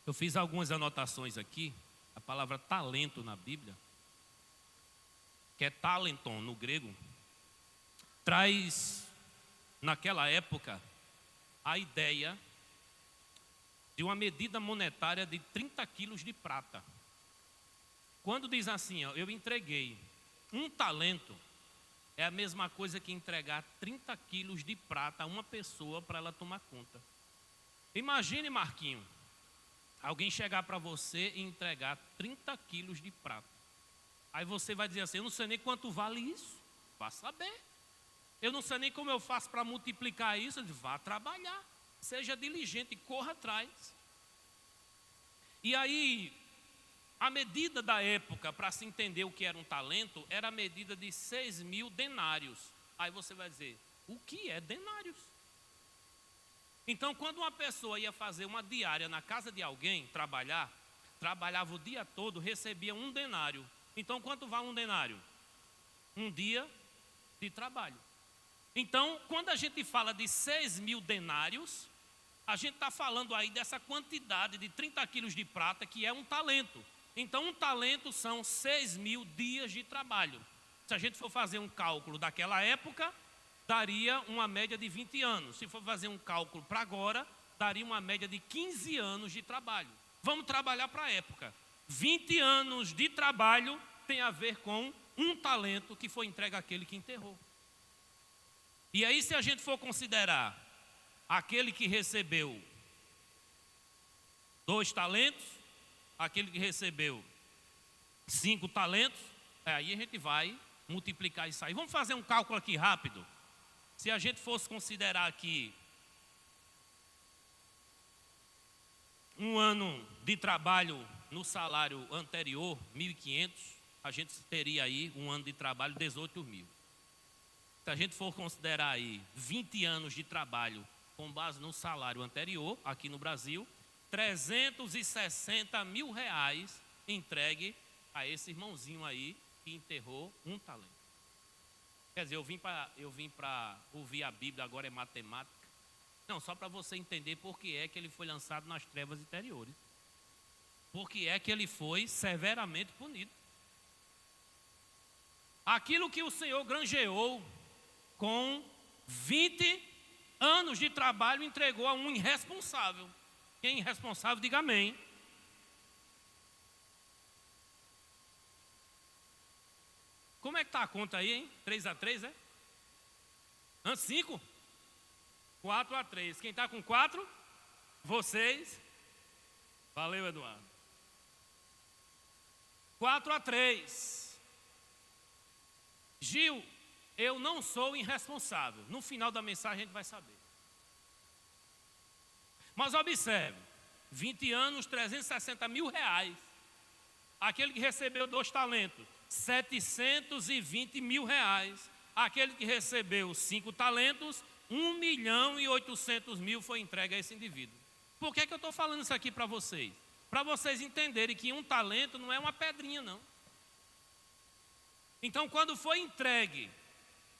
Speaker 1: eu fiz algumas anotações aqui. A palavra talento na Bíblia, que é talenton no grego, traz naquela época a ideia de uma medida monetária de 30 quilos de prata. Quando diz assim, ó, eu entreguei um talento, é a mesma coisa que entregar 30 quilos de prata a uma pessoa para ela tomar conta. Imagine, Marquinho, alguém chegar para você e entregar 30 quilos de prata. Aí você vai dizer assim, eu não sei nem quanto vale isso. Vá saber. Eu não sei nem como eu faço para multiplicar isso. Vá trabalhar. Seja diligente e corra atrás. E aí, a medida da época para se entender o que era um talento era a medida de 6.000 denários. Aí você vai dizer, o que é denários? Então, quando uma pessoa ia fazer uma diária na casa de alguém, trabalhava o dia todo, recebia um denário. Então, quanto vale um denário? Um dia de trabalho. Então, quando a gente fala de 6.000 denários, a gente está falando aí dessa quantidade de 30 quilos de prata, que é um talento. Então, um talento são 6.000 dias de trabalho. Se a gente for fazer um cálculo daquela época, daria uma média de 20 anos. Se for fazer um cálculo para agora, daria uma média de 15 anos de trabalho. Vamos trabalhar para a época. 20 anos de trabalho tem a ver com um talento que foi entregue àquele que enterrou. E aí, se a gente for considerar aquele que recebeu 2 talentos, aquele que recebeu 5 talentos, aí a gente vai multiplicar isso aí. Vamos fazer um cálculo aqui rápido. Se a gente fosse considerar aqui um ano de trabalho no salário anterior, 1.500, a gente teria aí um ano de trabalho, 18.000. Se a gente for considerar aí 20 anos de trabalho com base no salário anterior, aqui no Brasil, 360 mil reais entregue a esse irmãozinho aí que enterrou um talento. Quer dizer, eu vim para ouvir a Bíblia, agora é matemática. Não, só para você entender por que é que ele foi lançado nas trevas interiores. Por que é que ele foi severamente punido. Aquilo que o Senhor granjeou com 20 anos de trabalho, entregou a um irresponsável. Quem é irresponsável, diga amém. Como é que está a conta aí, hein? 3-3, é? 5? 4-3. Quem está com 4? Vocês. Valeu, Eduardo. 4-3. Gil, eu não sou irresponsável. No final da mensagem a gente vai saber. Mas observe, 20 anos, 360 mil reais. Aquele que recebeu 2 talentos, 720 mil reais. Aquele que recebeu 5 talentos, 1.800.000 foi entregue a esse indivíduo. Por que eu estou falando isso aqui para vocês? Para vocês entenderem que um talento não é uma pedrinha, não. Então, quando foi entregue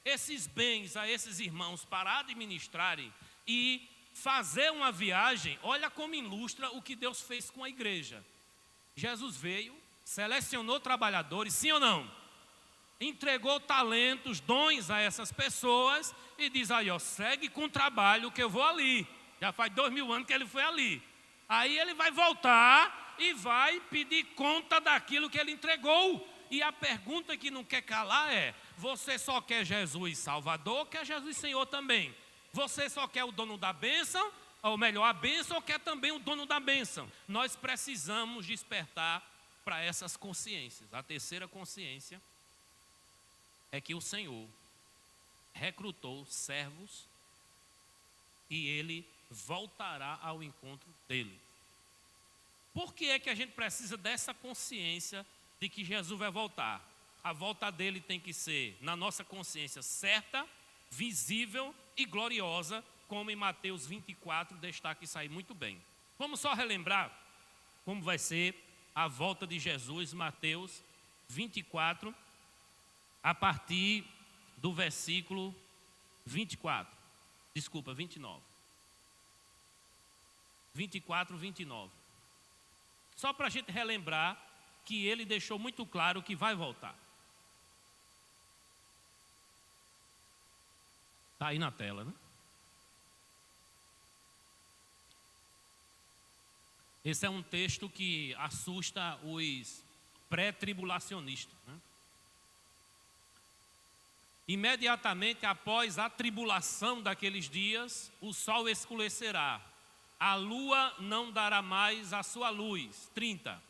Speaker 1: esses bens a esses irmãos para administrarem e fazer uma viagem, olha como ilustra o que Deus fez com a igreja. Jesus veio, selecionou trabalhadores, sim ou não? Entregou talentos, dons a essas pessoas e diz aí, ó, segue com o trabalho que eu vou ali. Já faz 2000 anos que ele foi ali. Aí ele vai voltar e vai pedir conta daquilo que ele entregou. E a pergunta que não quer calar é, você só quer Jesus Salvador ou quer Jesus Senhor também? Você só quer o dono da bênção, ou melhor, a bênção, ou quer também o dono da bênção? Nós precisamos despertar para essas consciências. A terceira consciência é que o Senhor recrutou servos e Ele voltará ao encontro dele. Por que é que a gente precisa dessa consciência de que Jesus vai voltar? A volta dele tem que ser, na nossa consciência, certa, visível e gloriosa, como em Mateus 24 destaca isso aí muito bem. Vamos só relembrar como vai ser a volta de Jesus, Mateus 24, a partir do versículo 29. 24, 29. Só para a gente relembrar que ele deixou muito claro que vai voltar. Está aí na tela, né? Esse é um texto que assusta os pré-tribulacionistas, né? Imediatamente após a tribulação daqueles dias, o sol escurecerá, a lua não dará mais a sua luz. 30.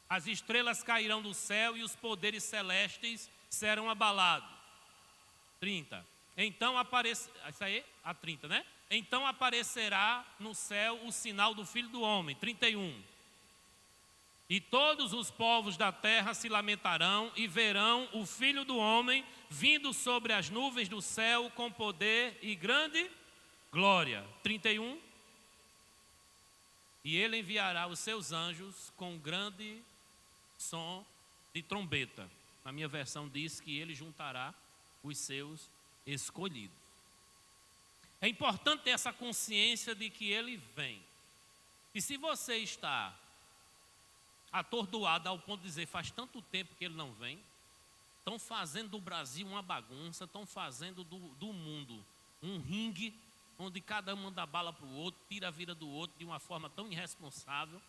Speaker 1: As estrelas cairão do céu e os poderes celestes serão abalados. 30. Então isso aí, a 30, né? Então aparecerá no céu o sinal do Filho do Homem. 31. E todos os povos da terra se lamentarão e verão o Filho do Homem vindo sobre as nuvens do céu com poder e grande glória. 31. E ele enviará os seus anjos com grande som de trombeta. Na minha versão diz que ele juntará os seus escolhidos. É importante ter essa consciência de que ele vem. E se você está atordoado ao ponto de dizer, faz tanto tempo que ele não vem, estão fazendo do Brasil uma bagunça, estão fazendo do mundo um ringue, onde cada um manda bala para o outro, tira a vida do outro de uma forma tão irresponsável,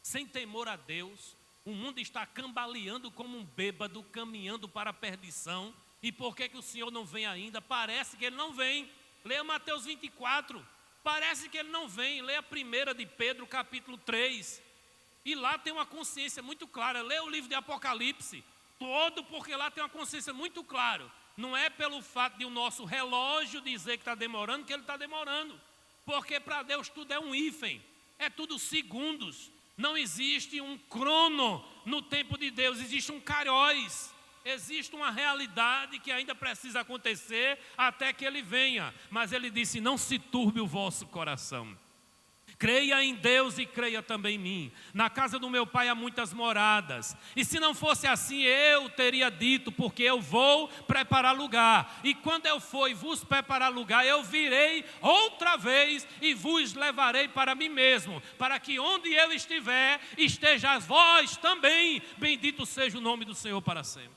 Speaker 1: sem temor a Deus. O mundo está cambaleando como um bêbado, caminhando para a perdição. E por que o Senhor não vem ainda? Parece que ele não vem. Leia Mateus 24, parece que ele não vem. Leia 1 de Pedro, capítulo 3. E lá tem uma consciência muito clara. Leia o livro de Apocalipse todo, porque lá tem uma consciência muito clara. Não é pelo fato de o nosso relógio dizer que está demorando, que ele está demorando. Porque para Deus tudo é um hífen, é tudo segundos. Não existe um crono no tempo de Deus, existe um kairos. Existe uma realidade que ainda precisa acontecer até que ele venha. Mas ele disse, não se turbe o vosso coração. Creia em Deus e creia também em mim. Na casa do meu pai há muitas moradas. E se não fosse assim, eu teria dito, porque eu vou preparar lugar. E quando eu for e vos preparar lugar, eu virei outra vez e vos levarei para mim mesmo, para que onde eu estiver, estejais vós também. Bendito seja o nome do Senhor para sempre.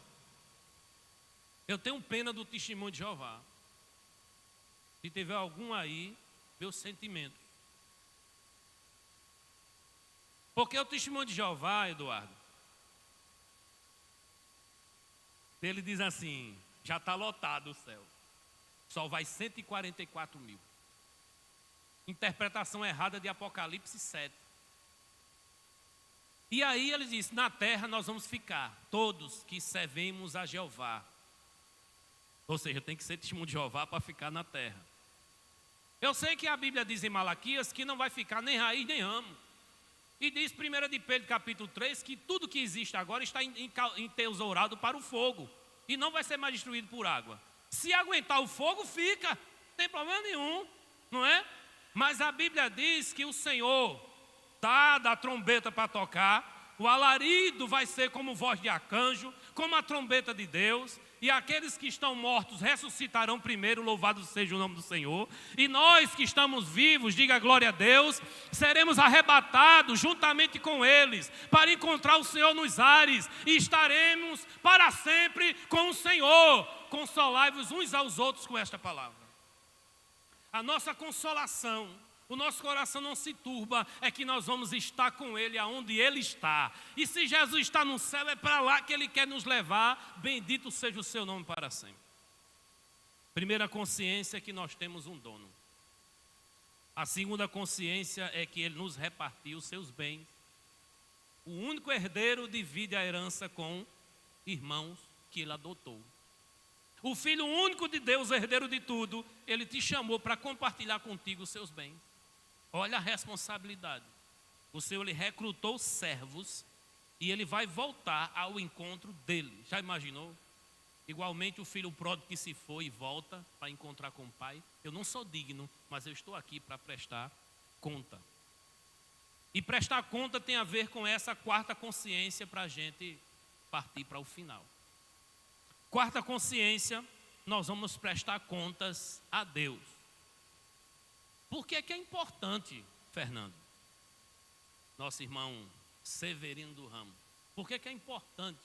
Speaker 1: Eu tenho pena do testemunho de Jeová. Se tiver algum aí, meus sentimentos. Porque o testemunho de Jeová, Eduardo, ele diz assim, já está lotado o céu. Só vai 144 mil. Interpretação errada de Apocalipse 7. E aí ele diz, na terra nós vamos ficar, todos que servemos a Jeová. Ou seja, tem que ser testemunho de Jeová para ficar na terra. Eu sei que a Bíblia diz em Malaquias que não vai ficar nem raiz nem ramo. E diz 1 de Pedro capítulo 3 que tudo que existe agora está entesourado para o fogo. E não vai ser mais destruído por água. Se aguentar o fogo, fica. Não tem problema nenhum, não é? Mas a Bíblia diz que o Senhor dá a trombeta para tocar. O alarido vai ser como voz de arcanjo, como a trombeta de Deus. E aqueles que estão mortos ressuscitarão primeiro, louvado seja o nome do Senhor. E nós que estamos vivos, diga glória a Deus, seremos arrebatados juntamente com eles, para encontrar o Senhor nos ares, e estaremos para sempre com o Senhor. Consolai-vos uns aos outros com esta palavra. A nossa consolação, o nosso coração não se turba, é que nós vamos estar com Ele aonde Ele está. E se Jesus está no céu, é para lá que Ele quer nos levar. Bendito seja o seu nome para sempre. Primeira consciência é que nós temos um dono. A segunda consciência é que Ele nos repartiu os seus bens. O único herdeiro divide a herança com irmãos que Ele adotou. O Filho único de Deus, herdeiro de tudo, Ele te chamou para compartilhar contigo os seus bens. Olha a responsabilidade. O Senhor Ele recrutou servos e Ele vai voltar ao encontro dele. Já imaginou? Igualmente o filho pródigo que se foi e volta para encontrar com o pai. Eu não sou digno, mas eu estou aqui para prestar conta. E prestar conta tem a ver com essa quarta consciência para a gente partir para o final. Quarta consciência, nós vamos prestar contas a Deus. Por que é importante, Fernando? Nosso irmão Severino do Ramo. Por que é importante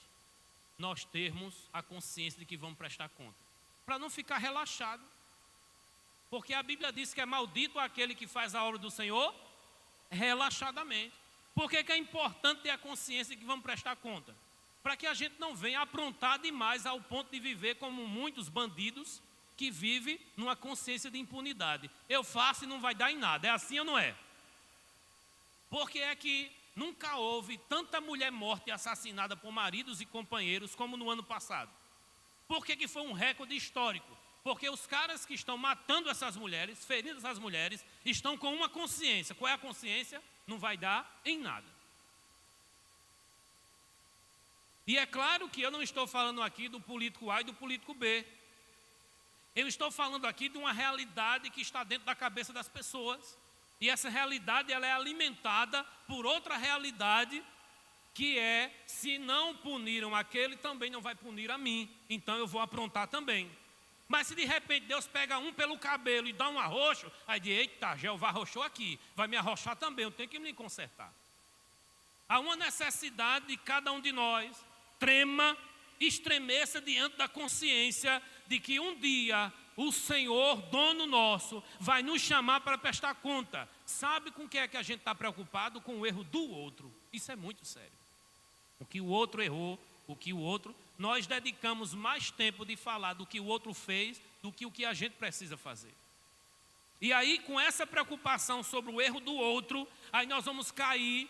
Speaker 1: nós termos a consciência de que vamos prestar conta? Para não ficar relaxado. Porque a Bíblia diz que é maldito aquele que faz a obra do Senhor relaxadamente. Por que é importante ter a consciência de que vamos prestar conta? Para que a gente não venha aprontar demais ao ponto de viver como muitos bandidos que vivem numa consciência de impunidade. Eu faço e não vai dar em nada. É assim ou não é? Porque é que nunca houve tanta mulher morta e assassinada por maridos e companheiros como no ano passado. Por que foi um recorde histórico? Porque os caras que estão matando essas mulheres, ferindo essas mulheres, estão com uma consciência. Qual é a consciência? Não vai dar em nada. E é claro que eu não estou falando aqui do político A e do político B. Eu estou falando aqui de uma realidade que está dentro da cabeça das pessoas. E essa realidade ela é alimentada por outra realidade, que é, se não puniram aquele, também não vai punir a mim. Então eu vou aprontar também. Mas se de repente Deus pega um pelo cabelo e dá um arroxo, aí diz, eita, Jeová arroxou aqui, vai me arrochar também, eu tenho que me consertar. Há uma necessidade de cada um de nós trema, estremeça diante da consciência de que um dia o Senhor, dono nosso, vai nos chamar para prestar conta. Sabe com o que é que a gente está preocupado? Com o erro do outro. Isso é muito sério. O que o outro errou, nós dedicamos mais tempo de falar do que o outro fez do que o que a gente precisa fazer. E aí, com essa preocupação sobre o erro do outro, aí nós vamos cair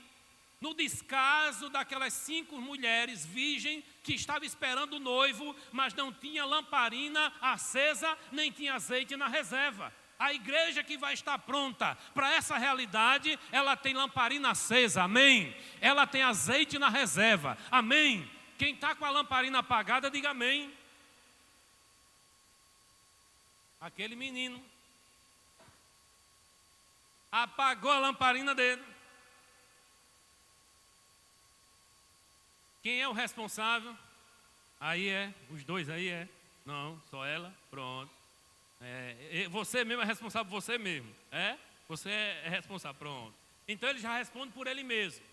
Speaker 1: no descaso daquelas 5 mulheres virgens que estavam esperando o noivo, mas não tinha lamparina acesa, nem tinha azeite na reserva. A igreja que vai estar pronta para essa realidade, ela tem lamparina acesa, amém? Ela tem azeite na reserva, amém? Quem está com a lamparina apagada, diga amém. Aquele menino apagou a lamparina dele. Quem é o responsável? Aí é, os dois aí é. Não, só ela, pronto. Você mesmo é responsável por você mesmo. É? Você é responsável, pronto. Então ele já responde por ele mesmo.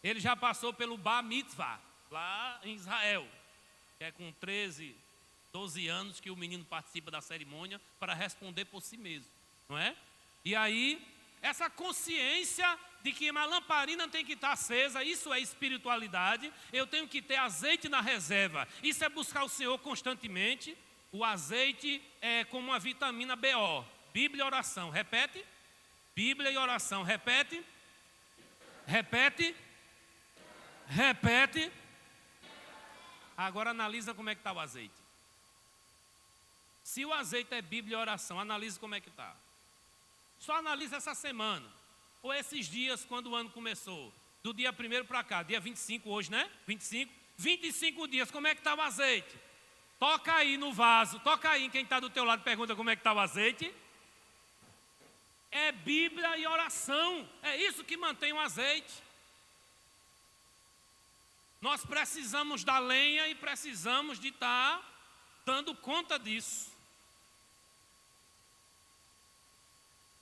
Speaker 1: Ele já passou pelo Bar Mitzvah, lá em Israel. Que é com 13, 12 anos que o menino participa da cerimônia para responder por si mesmo. Não é? E aí essa consciência de que uma lamparina tem que estar acesa, isso é espiritualidade. Eu tenho que ter azeite na reserva, isso é buscar o Senhor constantemente. O azeite é como uma vitamina BO, Bíblia e oração, repete, Bíblia e oração, repete, repete, repete. Agora analisa como é que está o azeite. Se o azeite é Bíblia e oração, analisa como é que está. Só analisa essa semana, ou esses dias quando o ano começou, do dia 1º para cá, dia 25 hoje, né? 25 dias, como é que está o azeite? Toca aí no vaso, toca aí em quem está do teu lado, pergunta como é que está o azeite. É Bíblia e oração, é isso que mantém o azeite. Nós precisamos da lenha e precisamos de estar dando conta disso.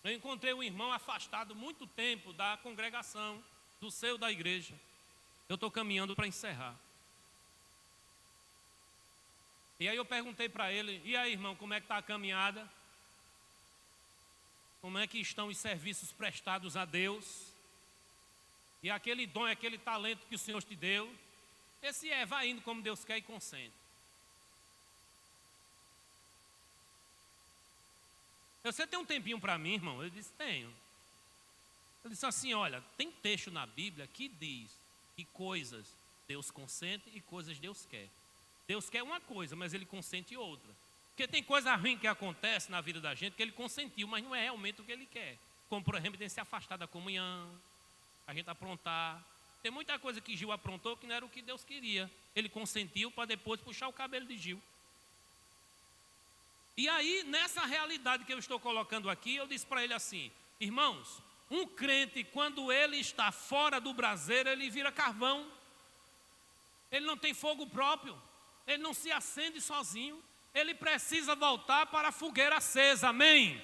Speaker 1: Eu encontrei um irmão afastado muito tempo da congregação, do seio da igreja. Eu estou caminhando para encerrar. E aí eu perguntei para ele, e aí irmão, como é que está a caminhada? Como é que estão os serviços prestados a Deus? E aquele dom, aquele talento que o Senhor te deu? Esse vai indo como Deus quer e consente. Você tem um tempinho para mim, irmão? Eu disse, tenho. Ele disse assim, olha, tem texto na Bíblia que diz que coisas Deus consente e coisas Deus quer. Deus quer uma coisa, mas Ele consente outra. Porque tem coisa ruim que acontece na vida da gente que Ele consentiu, mas não é realmente o que Ele quer. Como, por exemplo, tem que se afastar da comunhão, a gente aprontar. Tem muita coisa que Gil aprontou que não era o que Deus queria. Ele consentiu para depois puxar o cabelo de Gil. E aí, nessa realidade que eu estou colocando aqui, eu disse para ele assim, irmãos, um crente, quando ele está fora do braseiro, ele vira carvão. Ele não tem fogo próprio, ele não se acende sozinho, ele precisa voltar para a fogueira acesa, amém?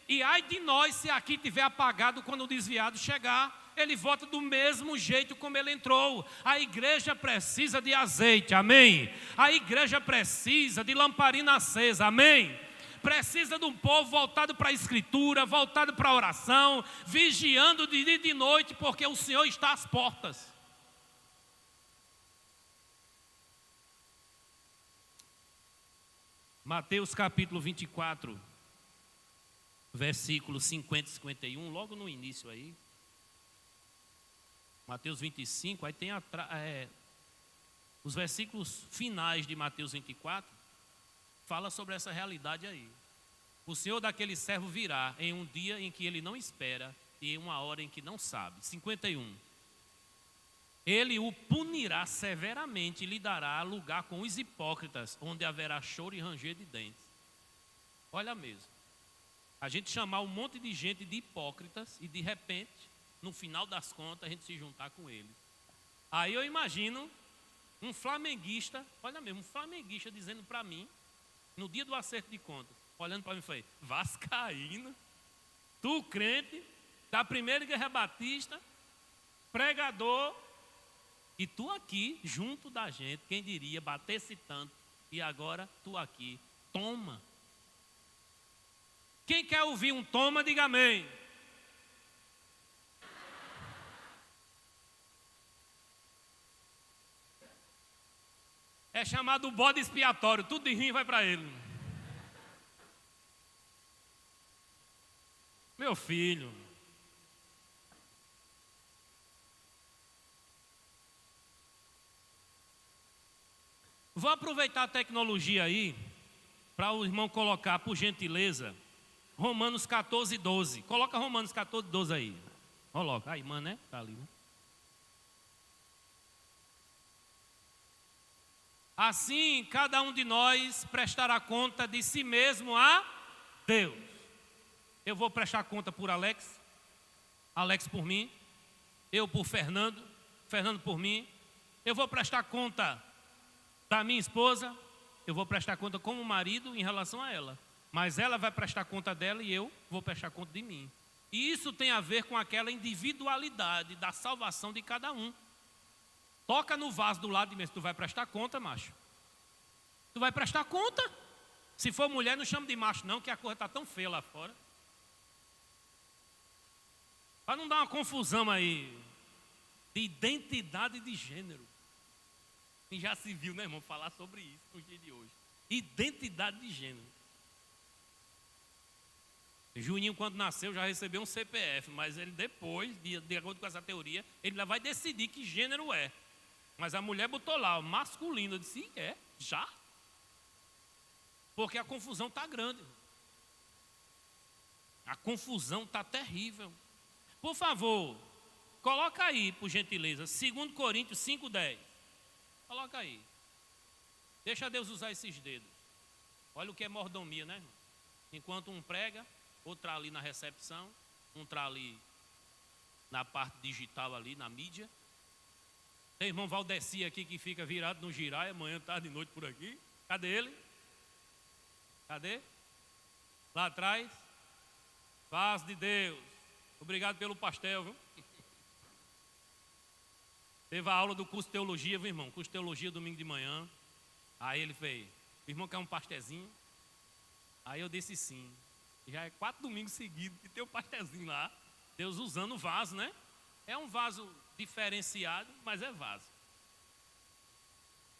Speaker 1: E ai de nós se aqui tiver apagado quando o desviado chegar, ele volta do mesmo jeito como ele entrou. A igreja precisa de azeite, amém? A igreja precisa de lamparina acesa, amém? Precisa de um povo voltado para a escritura, voltado para a oração, vigiando de dia e de noite, porque o Senhor está às portas. Mateus capítulo 24, versículos 50 e 51, logo no início aí. Mateus 25, aí tem os versículos finais de Mateus 24, fala sobre essa realidade aí. O Senhor daquele servo virá em um dia em que ele não espera e em uma hora em que não sabe. 51. Ele o punirá severamente e lhe dará lugar com os hipócritas, onde haverá choro e ranger de dentes. Olha mesmo, a gente chamar um monte de gente de hipócritas e de repente, no final das contas, a gente se juntar com eles. Aí eu imagino um flamenguista, olha mesmo, um flamenguista dizendo para mim, no dia do acerto de contas, olhando para mim e falei, vascaíno, tu crente, da primeira igreja batista, pregador, e tu aqui, junto da gente, quem diria, batesse tanto, e agora tu aqui, toma. Quem quer ouvir um toma, diga amém. É chamado bode expiatório, tudo de ruim vai para ele. Meu filho, vou aproveitar a tecnologia aí, para o irmão colocar, por gentileza, Romanos 14, 12. Coloca Romanos 14, 12 aí. Coloca, a irmã, né? Está ali, né? Assim, cada um de nós prestará conta de si mesmo a Deus. Eu vou prestar conta por Alex, Alex por mim, eu por Fernando, Fernando por mim. Eu vou prestar conta da minha esposa, eu vou prestar conta como marido em relação a ela. Mas ela vai prestar conta dela e eu vou prestar conta de mim. E isso tem a ver com aquela individualidade da salvação de cada um. Toca no vaso do lado e diz, tu vai prestar conta, macho. Tu vai prestar conta. Se for mulher, não chama de macho não, que a coisa está tão feia lá fora. Para não dar uma confusão aí de identidade de gênero. E já se viu, né, irmão, falar sobre isso no dia de hoje. Identidade de gênero. Juninho, quando nasceu, já recebeu um CPF, mas ele depois, de acordo com essa teoria, ele já vai decidir que gênero é. Mas a mulher botou lá, masculino. Eu disse, já? Porque a confusão está grande. A confusão está terrível. Por favor, coloca aí, por gentileza, 2 Coríntios 5,10. Coloca aí. Deixa Deus usar esses dedos. Olha o que é mordomia, né, irmão? Enquanto um prega, outro está ali na recepção, um está ali na parte digital ali, na mídia. Tem irmão Valdeci aqui que fica virado no girai, amanhã, tarde e noite por aqui. Cadê ele? Cadê? Lá atrás. Paz de Deus. Obrigado pelo pastel, viu? Teve a aula do curso de teologia, viu, irmão? Curso de teologia domingo de manhã. Aí ele fez, o irmão quer um pastelzinho? Aí eu disse sim. Já é 4 domingos seguidos que tem um pastelzinho lá. Deus usando o vaso, né? É um vaso diferenciado, mas é vaso.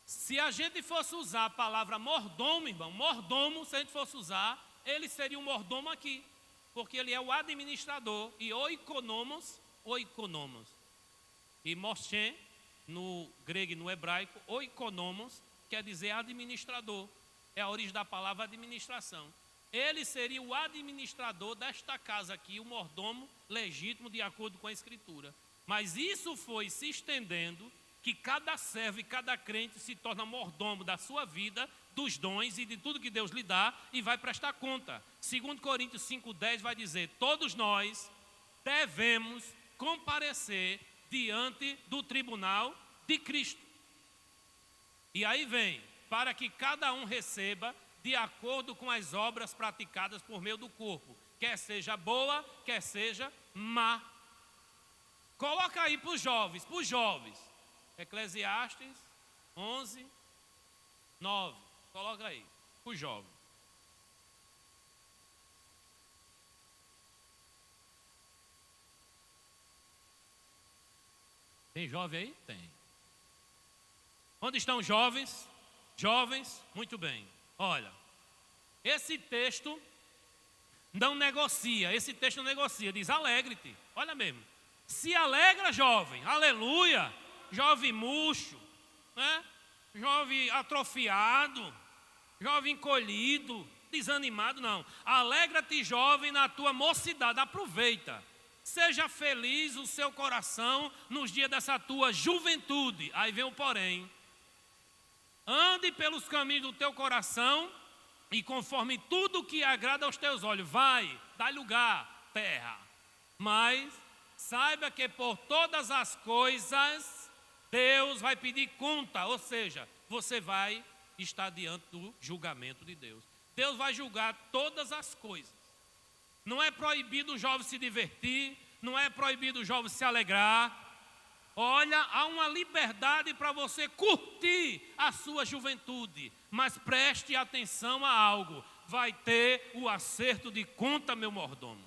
Speaker 1: Se a gente fosse usar a palavra mordomo, irmão, mordomo, se a gente fosse usar, ele seria um mordomo aqui. Porque ele é o administrador. E oikonomos. E Moshe, no grego e no hebraico, oikonomos, quer dizer administrador. É a origem da palavra administração. Ele seria o administrador desta casa aqui, o mordomo legítimo de acordo com a Escritura. Mas isso foi se estendendo, que cada servo e cada crente se torna mordomo da sua vida, dos dons e de tudo que Deus lhe dá e vai prestar conta. 2 Coríntios 5,10 vai dizer, todos nós devemos comparecer diante do tribunal de Cristo. E aí vem, para que cada um receba de acordo com as obras praticadas por meio do corpo, quer seja boa, quer seja má. Coloca aí para os jovens, Eclesiastes 11, 9, coloca aí, para os jovens. Tem jovem aí? Tem. Onde estão os jovens? Jovens, muito bem. Olha, esse texto não negocia, diz alegre-te, olha mesmo. Se alegra, jovem, aleluia, jovem murcho, né? Jovem atrofiado, jovem encolhido, desanimado, não. Alegra-te, jovem, na tua mocidade, aproveita. Seja feliz o seu coração nos dias dessa tua juventude. Aí vem o porém. Ande pelos caminhos do teu coração e conforme tudo que agrada aos teus olhos. Vai, dá lugar, terra. Mas saiba que por todas as coisas Deus vai pedir conta. Ou seja, você vai estar diante do julgamento de Deus. Deus vai julgar todas as coisas. Não é proibido o jovem se divertir, não é proibido o jovem se alegrar. Olha, há uma liberdade para você curtir a sua juventude, mas preste atenção a algo, vai ter o acerto de conta, meu mordomo.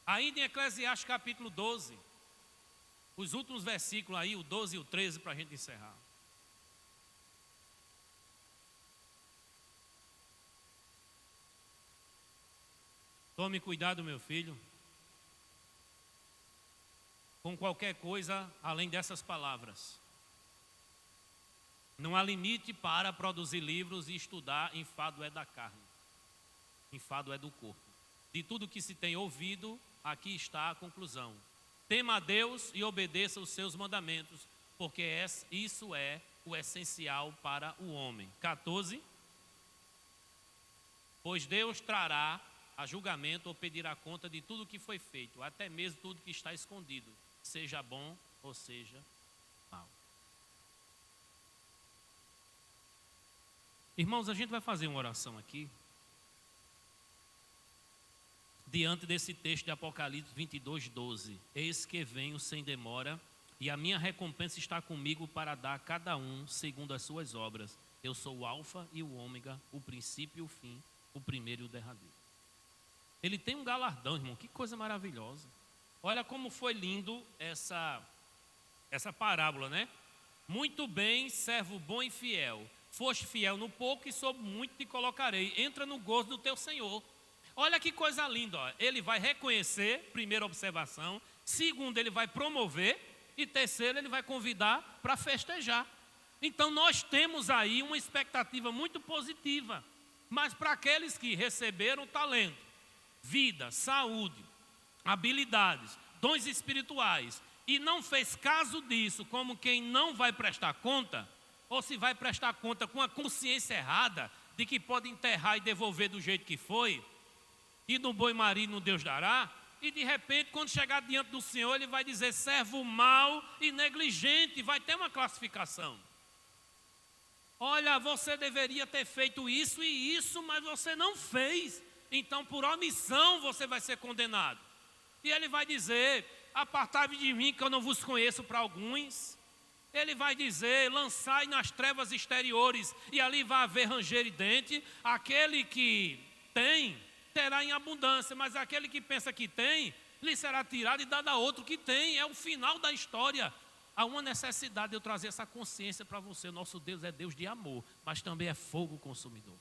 Speaker 1: Ainda em Eclesiastes capítulo 12, os últimos versículos aí, o 12 e o 13, para a gente encerrar. Tome cuidado, meu filho, com qualquer coisa além dessas palavras. Não há limite para produzir livros e estudar, enfado é da carne, enfado é do corpo. De tudo que se tem ouvido, aqui está a conclusão. Tema a Deus e obedeça os seus mandamentos, porque isso é o essencial para o homem. 14. Pois Deus trará a julgamento ou pedirá conta de tudo que foi feito, até mesmo tudo que está escondido, seja bom ou seja mal. Irmãos, a gente vai fazer uma oração aqui, diante desse texto de Apocalipse 22, 12. Eis que venho sem demora, e a minha recompensa está comigo para dar a cada um segundo as suas obras. Eu sou o alfa e o ômega, o princípio e o fim, o primeiro e o derradeiro. Ele tem um galardão, irmão, que coisa maravilhosa. Olha como foi lindo essa parábola, né? Muito bem, servo bom e fiel. Foste fiel no pouco e sobre muito te colocarei. Entra no gozo do teu Senhor. Olha que coisa linda, ó. Ele vai reconhecer, primeira observação. Segundo, ele vai promover. E terceiro, ele vai convidar para festejar. Então nós temos aí uma expectativa muito positiva. Mas para aqueles que receberam talento, vida, saúde, habilidades, dons espirituais, e não fez caso disso como quem não vai prestar conta, ou se vai prestar conta com a consciência errada de que pode enterrar e devolver do jeito que foi, e no boi-marinho Deus dará, e de repente quando chegar diante do Senhor ele vai dizer servo mau e negligente, vai ter uma classificação. Olha, você deveria ter feito isso e isso, mas você não fez, então por omissão você vai ser condenado. E ele vai dizer, apartai-vos de mim que eu não vos conheço para alguns. Ele vai dizer, lançai nas trevas exteriores e ali vai haver ranger e dente. Aquele que tem, terá em abundância, mas aquele que pensa que tem, lhe será tirado e dado a outro que tem. É o final da história. Há uma necessidade de eu trazer essa consciência para você. Nosso Deus é Deus de amor, mas também é fogo consumidor.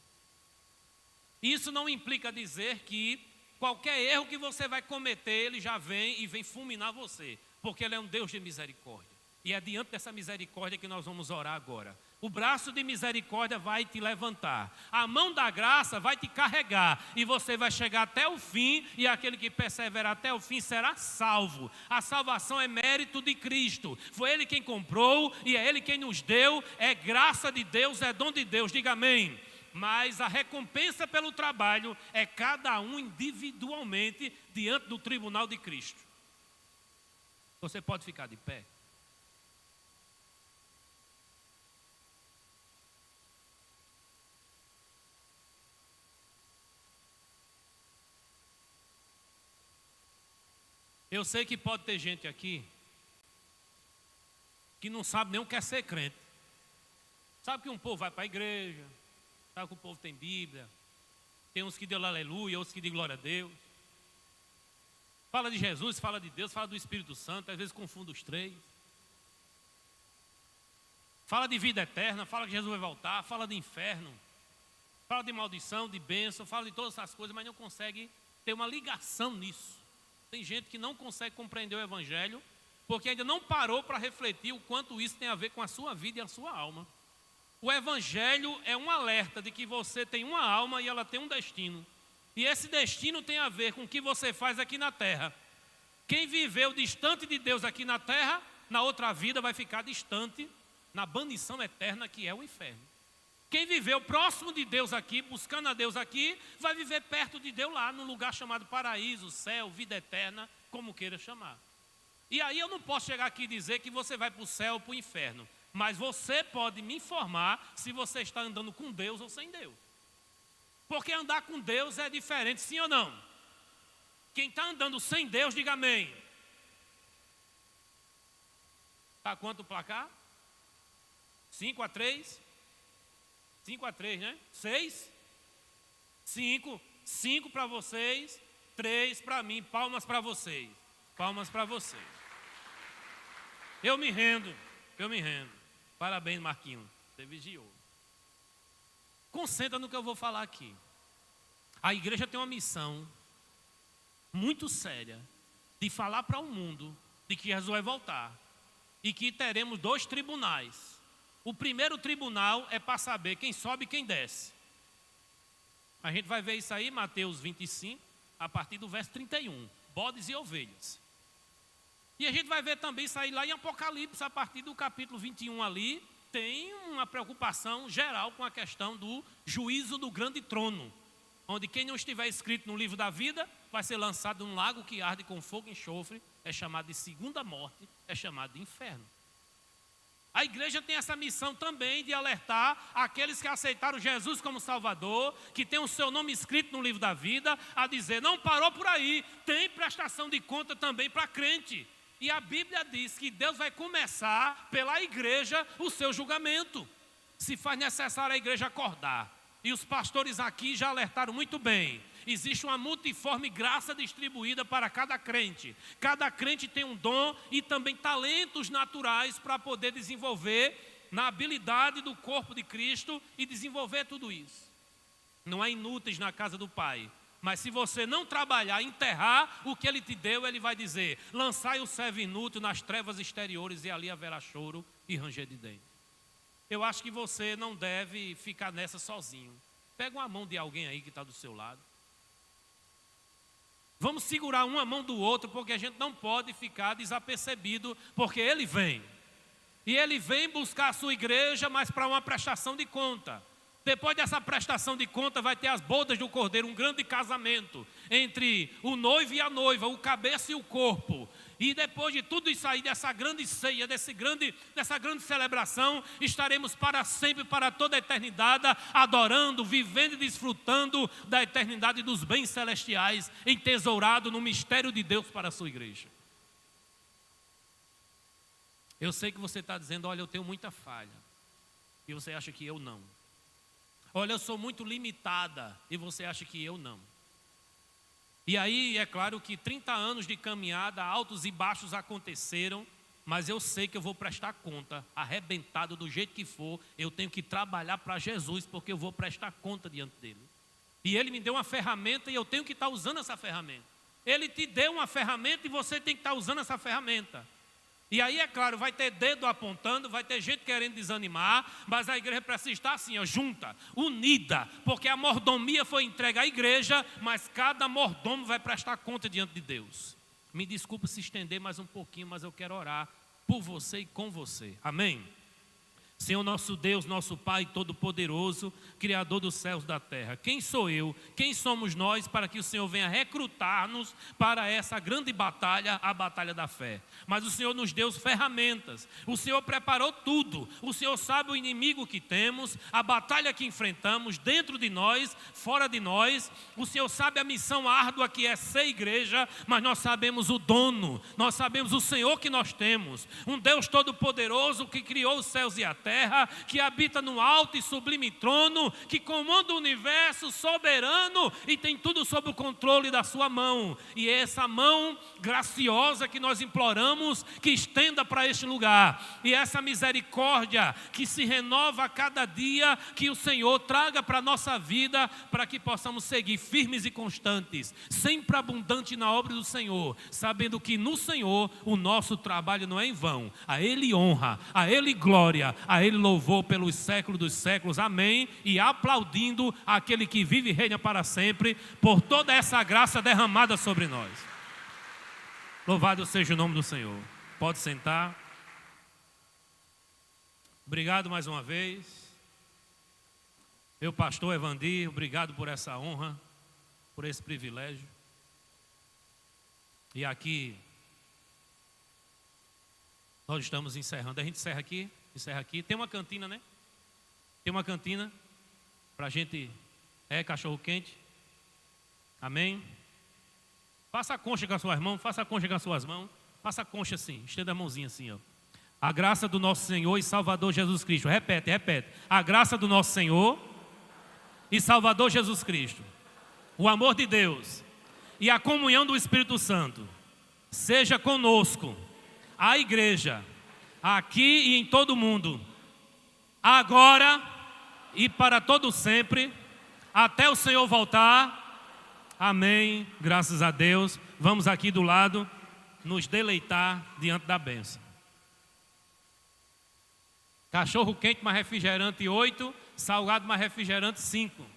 Speaker 1: Isso não implica dizer que qualquer erro que você vai cometer, ele já vem e vem fulminar você, porque ele é um Deus de misericórdia. E é diante dessa misericórdia que nós vamos orar agora. O braço de misericórdia vai te levantar, a mão da graça vai te carregar, e você vai chegar até o fim, e aquele que perseverar até o fim será salvo. A salvação é mérito de Cristo, foi Ele quem comprou, e é Ele quem nos deu, é graça de Deus, é dom de Deus, diga amém. Mas a recompensa pelo trabalho é cada um individualmente diante do tribunal de Cristo. Você pode ficar de pé? Eu sei que pode ter gente aqui que não sabe nem o que é ser crente. Sabe que um povo vai para a igreja, sabe que o povo tem Bíblia, tem uns que dão aleluia, outros que dizem glória a Deus. Fala de Jesus, fala de Deus, fala do Espírito Santo, às vezes confunde os três. Fala de vida eterna, fala que Jesus vai voltar, fala de inferno, fala de maldição, de bênção, fala de todas essas coisas, mas não consegue ter uma ligação nisso. Tem gente que não consegue compreender o Evangelho, porque ainda não parou para refletir o quanto isso tem a ver com a sua vida e a sua alma. O Evangelho é um alerta de que você tem uma alma e ela tem um destino. E esse destino tem a ver com o que você faz aqui na terra. Quem viveu distante de Deus aqui na terra, na outra vida vai ficar distante, na banição eterna que é o inferno. Quem viveu próximo de Deus aqui, buscando a Deus aqui, vai viver perto de Deus lá, num lugar chamado paraíso, céu, vida eterna, como queira chamar. E aí eu não posso chegar aqui e dizer que você vai para o céu ou para o inferno. Mas você pode me informar se você está andando com Deus ou sem Deus. Porque andar com Deus é diferente, sim ou não? Quem está andando sem Deus, diga amém. Está quanto o placar? 5-3? 5-3, né? 6? 5. 5 para vocês, 3 para mim. Palmas para vocês. Palmas para vocês. Eu me rendo. Parabéns, Marquinhos. Você vigiou. Concentra no que eu vou falar aqui. A igreja tem uma missão muito séria de falar para o mundo de que Jesus vai voltar e que teremos 2 tribunais. O primeiro tribunal é para saber quem sobe e quem desce. A gente vai ver isso aí em Mateus 25, a partir do verso 31. Bodes e ovelhas. E a gente vai ver também isso aí lá em Apocalipse, a partir do capítulo 21 ali, tem uma preocupação geral com a questão do juízo do grande trono, onde quem não estiver escrito no livro da vida vai ser lançado num lago que arde com fogo e enxofre, é chamado de segunda morte, é chamado de inferno. A igreja tem essa missão também de alertar aqueles que aceitaram Jesus como Salvador, que tem o seu nome escrito no livro da vida, a dizer, não parou por aí, tem prestação de conta também para crente. E a Bíblia diz que Deus vai começar pela igreja o seu julgamento. Se faz necessário a igreja acordar, E os pastores aqui já alertaram muito bem. Existe uma multiforme graça distribuída para cada crente. Cada crente tem um dom e também talentos naturais para poder desenvolver na habilidade do corpo de Cristo e desenvolver tudo isso. Não há inúteis na casa do Pai. Mas se você não trabalhar, enterrar o que Ele te deu, Ele vai dizer: lançai o servo inútil nas trevas exteriores e ali haverá choro e ranger de dente. Eu acho que você não deve ficar nessa sozinho. Pega uma mão de alguém aí que está do seu lado. Vamos segurar uma mão do outro, porque a gente não pode ficar desapercebido, porque Ele vem. E Ele vem buscar a sua igreja, mas para uma prestação de conta. Depois dessa prestação de conta vai ter as bodas do Cordeiro, um grande casamento entre o noivo e a noiva, o cabeça e o corpo. E depois de tudo isso aí, dessa grande ceia, dessa grande celebração, estaremos para sempre, para toda a eternidade, adorando, vivendo e desfrutando da eternidade dos bens celestiais, entesourado no mistério de Deus para a sua igreja. Eu sei que você está dizendo: olha, eu tenho muita falha. E você acha que eu não. Olha, eu sou muito limitada. E você acha que eu não. E aí, é claro que 30 anos de caminhada, altos e baixos aconteceram, mas eu sei que eu vou prestar conta, arrebentado do jeito que for, eu tenho que trabalhar para Jesus, porque eu vou prestar conta diante dele. E ele me deu uma ferramenta e eu tenho que estar usando essa ferramenta. Ele te deu uma ferramenta e você tem que estar usando essa ferramenta. E aí, é claro, vai ter dedo apontando, vai ter gente querendo desanimar, mas a igreja precisa estar assim, ó, junta, unida, porque a mordomia foi entregue à igreja, mas cada mordomo vai prestar conta diante de Deus. Me desculpe se estender mais um pouquinho, mas eu quero orar por você e com você. Amém? Senhor nosso Deus, nosso Pai Todo-Poderoso, Criador dos céus e da terra. Quem sou eu? Quem somos nós para que o Senhor venha recrutar-nos para essa grande batalha, a batalha da fé? Mas o Senhor nos deu ferramentas, o Senhor preparou tudo, o Senhor sabe o inimigo que temos, a batalha que enfrentamos dentro de nós, fora de nós. O Senhor sabe a missão árdua que é ser igreja, mas nós sabemos o dono, nós sabemos o Senhor que nós temos, um Deus Todo-Poderoso que criou os céus e a terra, que habita no alto e sublime trono, que comanda o universo, soberano, e tem tudo sob o controle da sua mão. E é essa mão graciosa que nós imploramos que estenda para este lugar, e essa misericórdia que se renova a cada dia, que o Senhor traga para a nossa vida, para que possamos seguir firmes e constantes, sempre abundante na obra do Senhor, sabendo que no Senhor o nosso trabalho não é em vão. A Ele honra, a Ele glória, a Ele louvor pelos séculos dos séculos, amém, e aplaudindo aquele que vive e reina para sempre, por toda essa graça derramada sobre nós. Louvado seja o nome do Senhor. Pode sentar. Obrigado mais uma vez. Meu pastor Evandir, obrigado por essa honra, por esse privilégio. E aqui nós estamos encerrando. A gente encerra aqui. Tem uma cantina, né? Tem uma cantina para a gente, cachorro quente. Amém? Faça a concha com as suas mãos, faça a concha com as suas mãos. Faça a concha assim, estenda a mãozinha assim, ó. A graça do nosso Senhor e Salvador Jesus Cristo. Repete. A graça do nosso Senhor e Salvador Jesus Cristo. O amor de Deus e a comunhão do Espírito Santo seja conosco, a igreja, aqui e em todo o mundo, agora e para todo sempre, até o Senhor voltar. Amém, graças a Deus. Vamos aqui do lado nos deleitar diante da bênção. Cachorro quente mais refrigerante 8, salgado mais refrigerante 5.